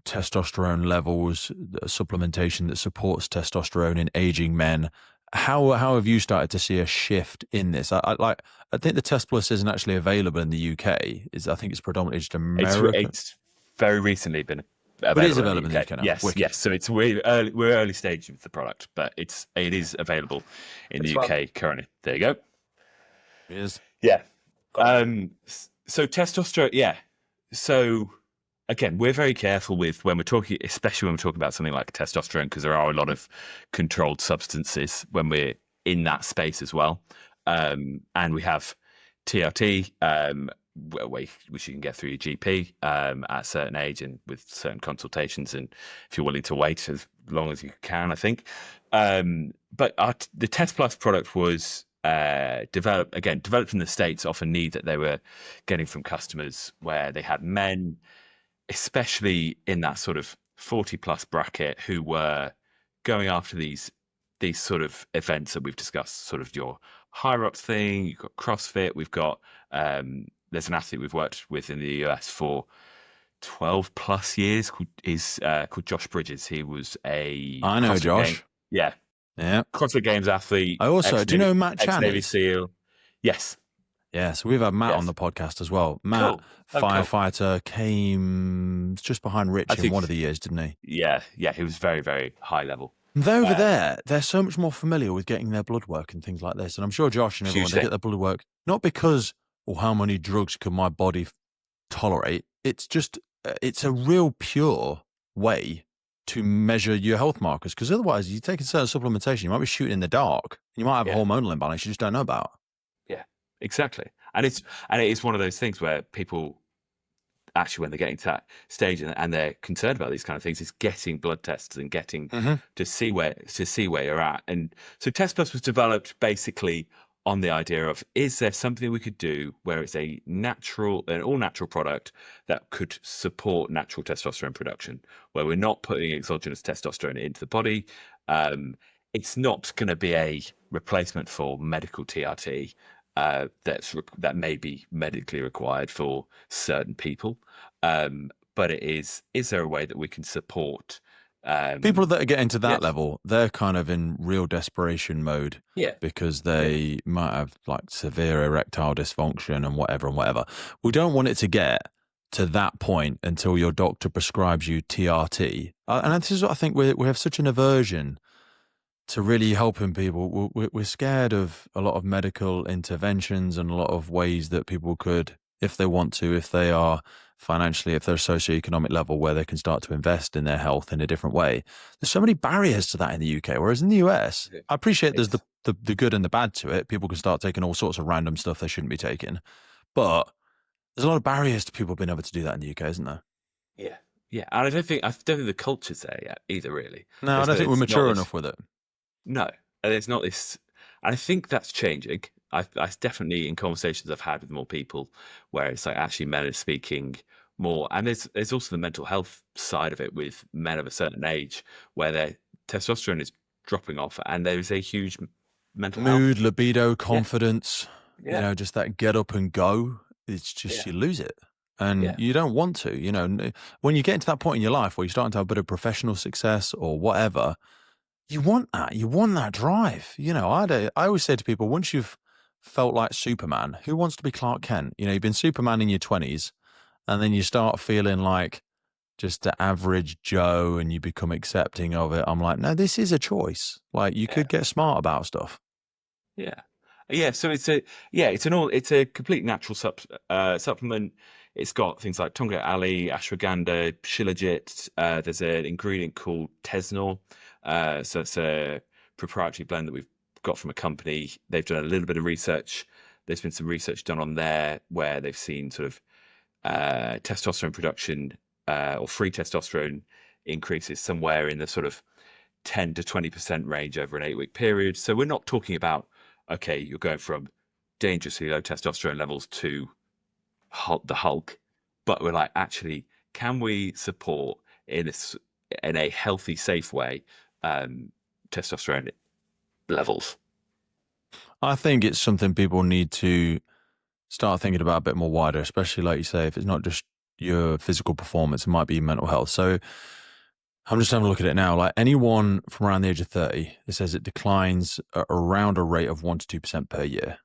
testosterone levels, supplementation that supports testosterone in aging men, how have you started to see a shift in this? I think the Test Plus isn't actually available in the UK. I think it's predominantly just America. It's very recently been available. But it is available in the UK now. Yes. So we're early stage of the product, but it is available in the UK currently. There you go. It is. Yeah. So testosterone. Yeah. So again, we're very careful with when we're talking, especially when we're talking about something like testosterone, because there are a lot of controlled substances when we're in that space as well. And we have TRT, which you can get through your GP at a certain age and with certain consultations, and if you're willing to wait as long as you can, I think. But the Test Plus product was developed in the States off a need that they were getting from customers where they had men, especially in that sort of 40 plus bracket, who were going after these sort of events that we've discussed, sort of your Hyrox thing, you've got CrossFit, we've got there's an athlete we've worked with in the US for 12 plus years called Josh Bridges. He was I know Josh. Yeah. CrossFit Games athlete. I also, do you know Matt Chan? Navy SEAL. Yes. Yeah, so we've had Matt on the podcast as well. Matt, firefighter, came just behind Rich in one of the years, didn't he? Yeah, he was very, very high level. They're over there, they're so much more familiar with getting their blood work and things like this. And I'm sure Josh and everyone, they get their blood work, not because, how many drugs can my body tolerate? It's just, it's a real pure way to measure your health markers. Because otherwise, you take a certain supplementation, you might be shooting in the dark. You might have a hormonal imbalance you just don't know about. Yeah, exactly. And it is one of those things where people actually, when they're getting to that stage and they're concerned about these kind of things, is getting blood tests and getting to see where you're at. And so Test Plus was developed basically on the idea of, is there something we could do where it's an all natural product that could support natural testosterone production, where we're not putting exogenous testosterone into the body. It's not going to be a replacement for medical TRT. That may be medically required for certain people, but is there a way that we can support people that are getting to that level? They're kind of in real desperation mode, because they might have like severe erectile dysfunction and whatever. We don't want it to get to that point until your doctor prescribes you TRT, and this is what I think we have such an aversion to really helping people. We're scared of a lot of medical interventions and a lot of ways that people could, if they want to, if they are financially, if they're a socioeconomic level where they can start to invest in their health in a different way. There's so many barriers to that in the UK, whereas in the US, I appreciate there's the good and the bad to it. People can start taking all sorts of random stuff they shouldn't be taking, but there's a lot of barriers to people being able to do that in the UK, isn't there? Yeah. Yeah. And I don't think the culture's there yet either, really. No, I don't think we're mature enough with it. No. And it's not this. And I think that's changing. I definitely, in conversations I've had with more people, where it's like actually men are speaking more. And there's also the mental health side of it with men of a certain age, where their testosterone is dropping off, and there is a huge mental mood, health. libido, confidence. Yeah. You know, just that get up and go. It's just you lose it. And you don't want to, you know, when you get into that point in your life where you're starting to have a bit of professional success or whatever, you want that drive. You know, I always say to people, once you've felt like Superman, who wants to be Clark Kent? You know, you've been Superman in your 20s and then you start feeling like just the average Joe and you become accepting of it. I'm like, no, this is a choice. Like you could get smart about stuff. Yeah. Yeah, so it's a complete natural supplement. It's got things like tonga ali, ashwagandha, shilajit. There's an ingredient called tesnol. So it's a proprietary blend that we've got from a company. They've done a little bit of research. There's been some research done on there where they've seen sort of testosterone production or free testosterone increases somewhere in the sort of 10 to 20% range over an 8-week period. So we're not talking about, okay, you're going from dangerously low testosterone levels to the Hulk, but we're like, actually, can we support in a healthy, safe way testosterone levels? I think it's something people need to start thinking about a bit more wider, especially like you say, if it's not just your physical performance, it might be mental health. So I'm just having a look at it now. Like anyone from around the age of 30, it says it declines at around a rate of 1 to 2% per year.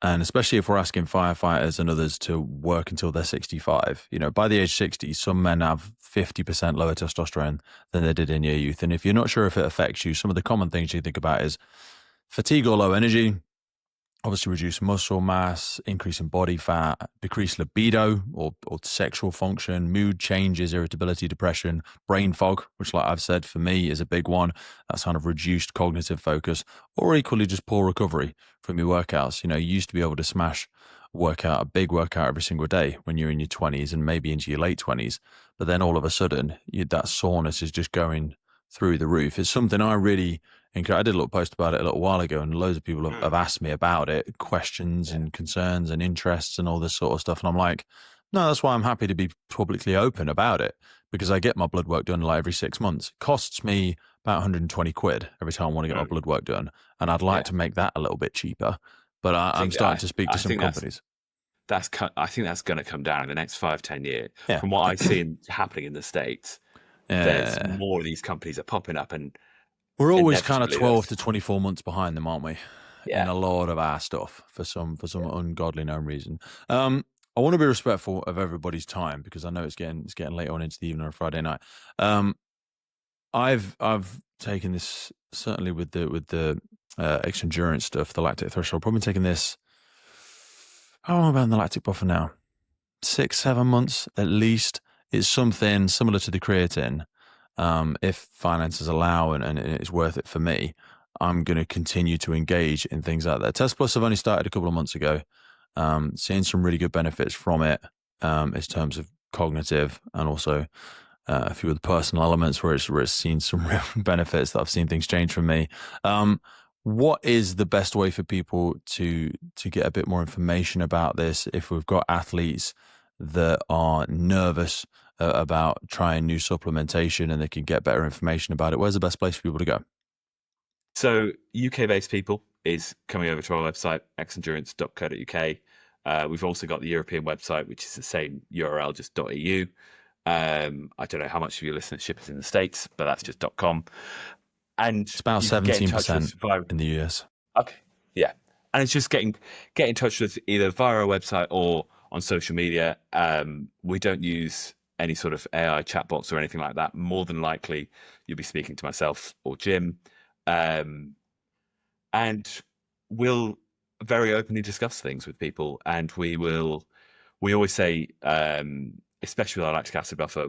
And especially if we're asking firefighters and others to work until they're 65, you know, by the age 60, some men have 50% lower testosterone than they did in your youth. And if you're not sure if it affects you, some of the common things you think about is fatigue or low energy, obviously reduce muscle mass, increase in body fat, decrease libido or sexual function, mood changes, irritability, depression, brain fog, which like I've said for me is a big one. That's kind of reduced cognitive focus, or equally just poor recovery from your workouts. You know, you used to be able to smash a big workout every single day when you're in your 20s and maybe into your late 20s. But then all of a sudden that soreness is just going through the roof. It's something I really encourage. I did a little post about it a little while ago, and loads of people have asked me about it, questions and concerns and interests and all this sort of stuff. And I'm like, no, that's why I'm happy to be publicly open about it, because I get my blood work done like every 6 months. It costs me about 120 quid every time I want to get my blood work done. And I'd like to make that a little bit cheaper. But I'm starting to speak to some companies. I think that's going to come down in the next 5-10 years. From what I see happening in the States, there's more of these companies are popping up, and we're always kind of 12 to 24 months behind them, aren't we? In a lot of our stuff for some ungodly known reason. I want to be respectful of everybody's time because I know it's getting late on into the evening on a Friday night. I've taken this certainly with the Xendurance stuff, the lactate threshold. Probably taken this. How long have I been on the lactic buffer now? 6-7 months at least. It's something similar to the creatine. If finances allow and it's worth it for me, I'm going to continue to engage in things like that. Test Plus I've only started a couple of months ago. Seeing some really good benefits from it in terms of cognitive and also a few of the personal elements where it's seen some real benefits that I've seen things change for me. What is the best way for people to get a bit more information about this if we've got athletes that are nervous about trying new supplementation and they can get better information about it? Where's the best place for people to go? So UK-based people is coming over to our website, xendurance.co.uk. We've also got the European website, which is the same URL, just .eu. I don't know how much of your listenership is in the States, but that's just .com. And it's about 17% in the US. Okay, yeah. And it's just get in touch with either via our website or on social media. We don't use any sort of AI chatbots or anything like that. More than likely, you'll be speaking to myself or Jim. And we'll very openly discuss things with people. And we always say, especially with our lactic acid buffer,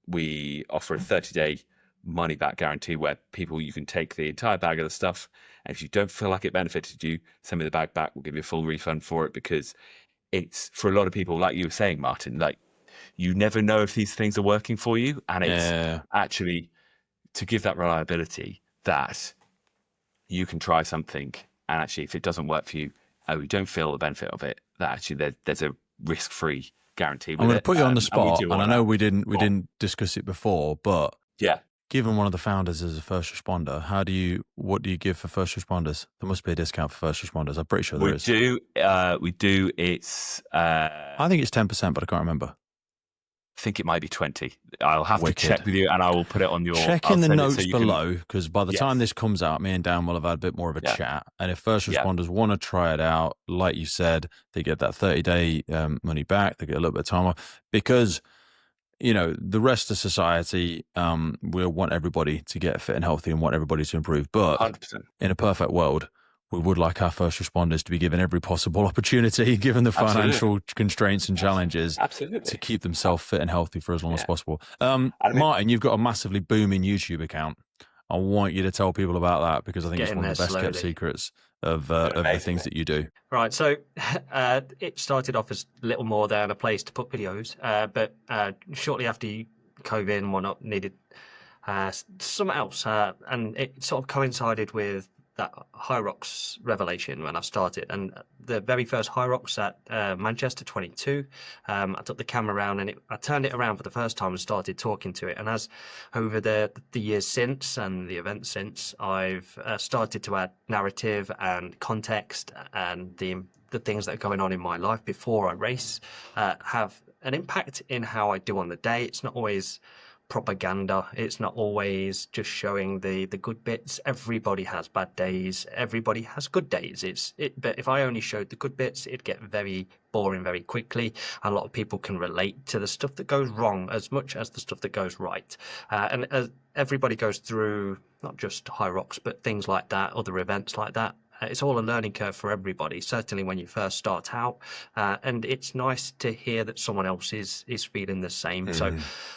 we offer a 30-day money back guarantee where you can take the entire bag of the stuff, and if you don't feel like it benefited you, send me the bag back. We'll give you a full refund for it, because it's, for a lot of people, like you were saying, Martin, like, you never know if these things are working for you, and it's actually to give that reliability that you can try something, and actually if it doesn't work for you, you don't feel the benefit of it, that actually there's a risk-free guarantee with I'm going to it. put you on the spot, and I know we didn't discuss it before, but given one of the founders is a first responder, what do you give for first responders? There must be a discount for first responders. I'm pretty sure there is. We do. It's I think it's 10%, but I can't remember. I think it might be 20. I'll have to check with you, and I will put it on your... Check in the notes below, because by the time this comes out, me and Dan will have had a bit more of a chat. And if first responders want to try it out, like you said, they get that 30-day money back. They get a little bit of time off, because the rest of society will want everybody to get fit and healthy and want everybody to improve. But 100%. In a perfect world, we would like our first responders to be given every possible opportunity, given the financial constraints and challenges, to keep themselves fit and healthy for as long as possible. Martin, you've got a massively booming YouTube account. I want you to tell people about that, because I think it's one of the best kept secrets of the things that you do. Right, so it started off as little more than a place to put videos, but shortly after COVID and whatnot, needed something else, and it sort of coincided with that Hyrox revelation when I started, and the very first Hyrox at Manchester 22, I took the camera around, and I turned it around for the first time and started talking to it. And as over the years since and the events since, I've started to add narrative and context, and the things that are going on in my life before I race have an impact in how I do on the day. It's not always propaganda. It's not always just showing the good bits. Everybody has bad days. Everybody has good days. But if I only showed the good bits, it'd get very boring very quickly. A lot of people can relate to the stuff that goes wrong as much as the stuff that goes right. And as everybody goes through, not just Hyrox, but things like that, other events like that, it's all a learning curve for everybody, certainly when you first start out. And it's nice to hear that someone else is feeling the same. So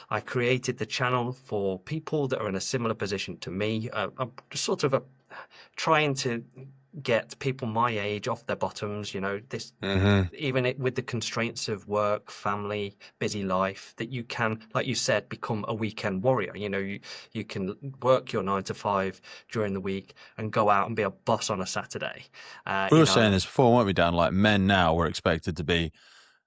I created the channel for people that are in a similar position to me. I'm just sort of trying to get people my age off their bottoms, even with the constraints of work, family, busy life, that you can, like you said, become a weekend warrior. You can work your 9 to 5 during the week and go out and be a boss on a Saturday. We were saying this before, weren't we, Dan? Like, men now were expected to be,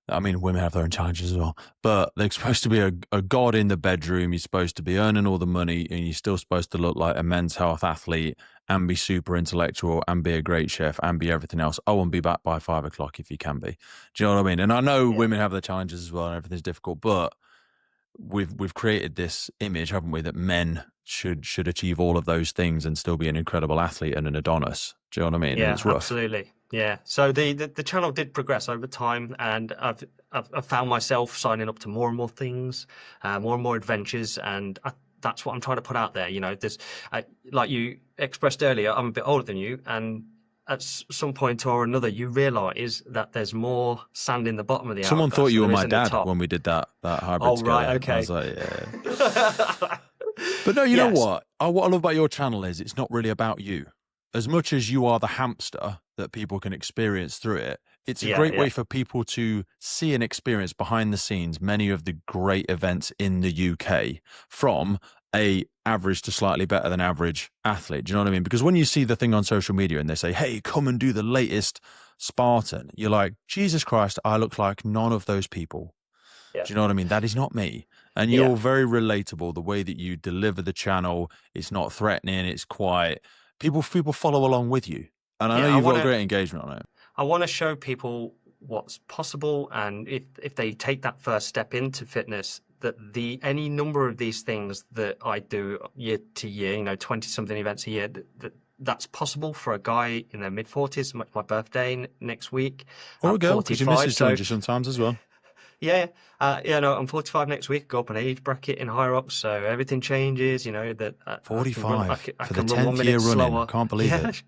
I mean, women have their own challenges as well, but they're supposed to be a god in the bedroom. You're supposed to be earning all the money, and you're still supposed to look like a men's health athlete and be super intellectual and be a great chef and be everything else. Oh, and be back by 5 o'clock if you can be. Do you know what I mean? And I know women have their challenges as well, and everything's difficult, but we've created this image, haven't we, that men should achieve all of those things and still be an incredible athlete and an Adonis. Do you know what I mean? Yeah, and it's rough. Absolutely. Yeah. So the channel did progress over time, and I've found myself signing up to more and more things, more and more adventures, and that's what I'm trying to put out there. There's, like you expressed earlier, I'm a bit older than you, and at some point or another, you realise that there's more sand in the bottom of the hourglass. Someone thought you were my dad when we did that hybrid. Oh, right, okay. I was like, yeah. But no, you know what? What I love about your channel is it's not really about you. As much as you are the hamster that people can experience through it, it's a great way for people to see and experience behind the scenes many of the great events in the UK from a average to slightly better than average athlete. Do you know what I mean? Because when you see the thing on social media and they say, hey, come and do the latest Spartan, you're like, Jesus Christ, I look like none of those people. Yeah. Do you know what I mean? That is not me. And you're very relatable. The way that you deliver the channel, it's not threatening, it's quiet. People follow along with you. And I know you've got great engagement on it. I want to show people what's possible. And if they take that first step into fitness, that any number of these things that I do year to year, 20-something events a year, that's possible for a guy in their mid-40s. My birthday next week. Or a girl, because your missus joins you sometimes as well. Yeah, I'm 45 next week. Go up an age bracket in Hyrox, so everything changes. 45 for the 10th year running. I can't believe it.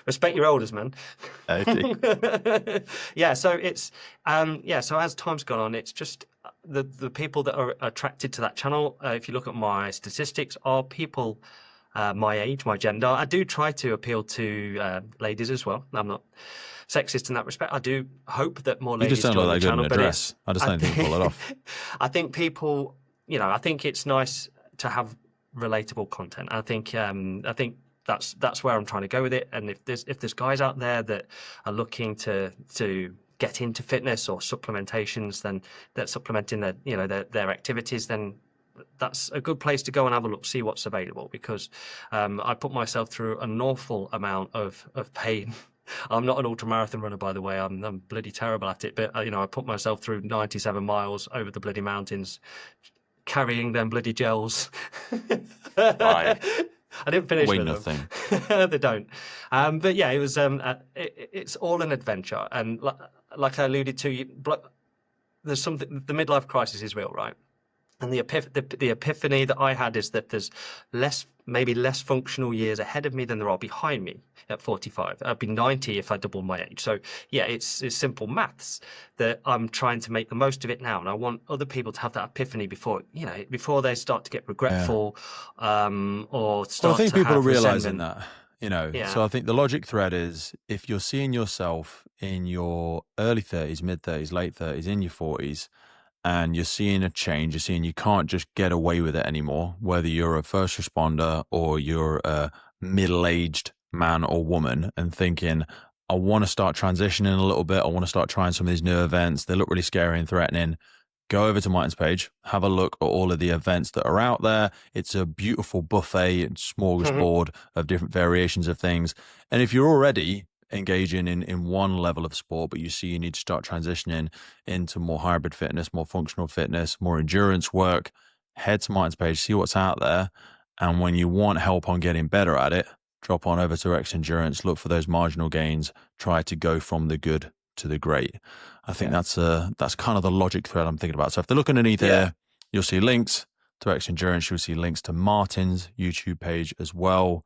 Respect your elders, man. Okay. Yeah, so it's so as time's gone on, it's just the people that are attracted to that channel. If you look at my statistics, are people my age, my gender. I do try to appeal to ladies as well. I'm not sexist in that respect. I do hope that more You just ladies don't join look the that good in channel, a but dress. I just don't think you pull it off. I think people, I think it's nice to have relatable content. I think that's where I'm trying to go with it. And if there's guys out there that are looking to get into fitness or supplementations, then they're supplementing their activities, then that's a good place to go and have a look, see what's available, because I put myself through an awful amount of pain. I'm not an ultramarathon runner, by the way. I'm bloody terrible at it. But I put myself through 97 miles over the bloody mountains, carrying them bloody gels. Right. I didn't finish Weigh with nothing. them. They don't. But yeah, it was. It's all an adventure, and like I alluded to, there's something. The midlife crisis is real, right? And the epiphany that I had is that there's maybe less functional years ahead of me than there are behind me at 45. I'd be 90 if I doubled my age. So yeah, it's simple maths that I'm trying to make the most of it now. And I want other people to have that epiphany before they start to get regretful, or start Well, I think to people are have realizing resentment. that, Yeah. So I think the logic thread is if you're seeing yourself in your early 30s, mid 30s, late 30s, in your 40s, and you're seeing a change, you're seeing you can't just get away with it anymore, whether you're a first responder or you're a middle-aged man or woman, and thinking, I want to start transitioning a little bit. I want to start trying some of these new events. They look really scary and threatening. Go over to Martin's page, have a look at all of the events that are out there. It's a beautiful buffet and smorgasbord of different variations of things. And if you're already engaging in one level of sport, but you see you need to start transitioning into more hybrid fitness, more functional fitness, more endurance work, head to Martin's page, see what's out there. And when you want help on getting better at it, drop on over to Xendurance, look for those marginal gains, try to go from the good to the great. I think that's kind of the logic thread I'm thinking about. So if they look underneath here, you'll see links to Xendurance, you'll see links to Martin's YouTube page as well.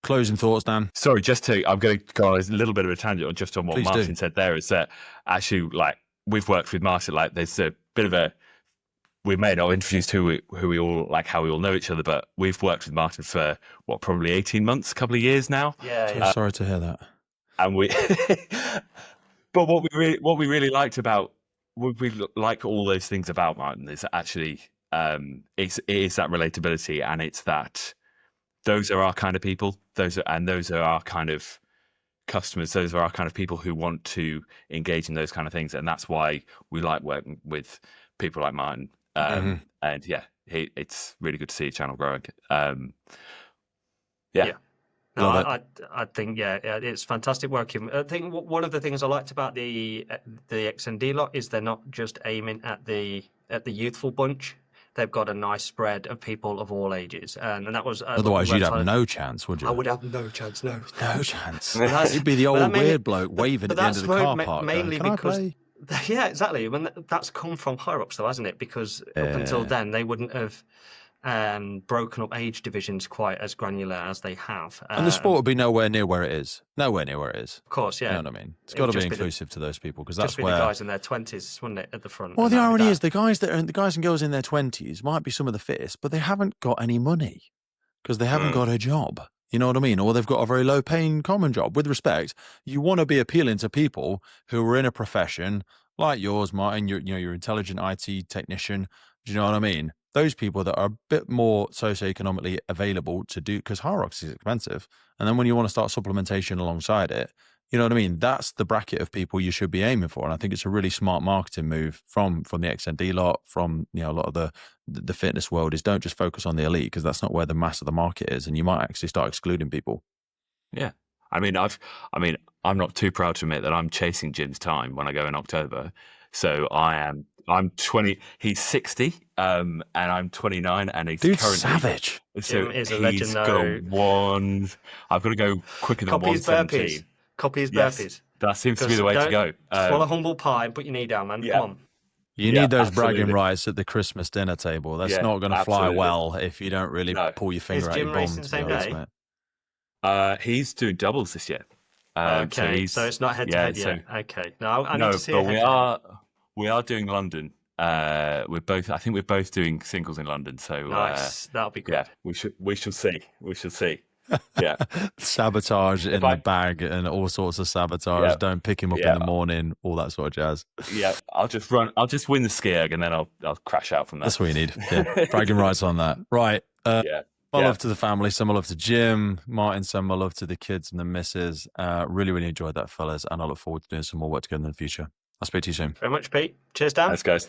Closing thoughts, Dan? Sorry, I'm going to go on a little bit of a tangent just on what Please Martin do. said there, is that actually, like, we've worked with Martin, like, there's a bit of a, we may not introduce who we all, like, how we all know each other, but we've worked with Martin for, probably 18 months, a couple of years now. Yeah. Sorry to hear that. And but what we really liked about, we like all those things about Martin is actually, it is that relatability, and it's that those are our kind of people. Those are our kind of customers. Those are our kind of people who want to engage in those kind of things, and that's why we like working with people like Martin. And yeah, it's really good to see your channel growing. Yeah. No, I think it's fantastic working. I think one of the things I liked about the XND lot is they're not just aiming at the youthful bunch. They've got a nice spread of people of all ages, and that was. Otherwise, you'd have no chance, would you? I would have no chance. No chance. You'd be the old weird bloke waving at the end of the car park. Mainly going, because, I play? Yeah, exactly. I mean, that's come from Hyrox, though, hasn't it? Because up until then, they wouldn't have broken up age divisions quite as granular as they have. And the sport would be nowhere near where it is. Nowhere near where it is. Of course, yeah. You know what I mean? It's got to be inclusive to those people, because that's where the guys in their 20s, wouldn't it, at the front? Well, the irony is the guys and girls in their 20s might be some of the fittest, but they haven't got any money because they haven't got a job. You know what I mean? Or they've got a very low-paying common job. With respect, you want to be appealing to people who are in a profession like yours, Martin. You're intelligent IT technician. Do you know what I mean? Those people that are a bit more socioeconomically available to do, because Hyrox is expensive. And then when you want to start supplementation alongside it, you know what I mean? That's the bracket of people you should be aiming for. And I think it's a really smart marketing move from the XND lot, from a lot of the fitness world, is don't just focus on the elite, because that's not where the mass of the market is. And you might actually start excluding people. Yeah. I mean, I'm not too proud to admit that I'm chasing Jim's time when I go in October. So I'm 20, he's 60, and I'm 29, and he's Dude's currently savage. So Jim is a legend, I've got to go quicker than 117. Copy his burpees. That seems to be the way to go. Swallow humble pie and put your knee down, man. Come on. You need those bragging rights at the Christmas dinner table. That's not going to fly well if you don't really pull your finger out your bum. Is Jim racing the same day? He's doing doubles this year. Okay, so it's not head to head yet. Okay, no, I need to see. But we are doing London. I think we're both doing singles in London. So nice, that'll be good. Yeah, we shall see. Yeah, sabotage in the bag and all sorts of sabotage. Don't pick him up in the morning, all that sort of jazz. Yeah, I'll just win the ski erg and then I'll crash out from that. That's what you need. Yeah, bragging rights on that. Right. My love to the family, some love to Jim, Martin, some love to the kids and the missus. Really, really enjoyed that, fellas, and I look forward to doing some more work together in the future. I'll speak to you soon. Very much, Pete. Cheers, Dan. Thanks, guys.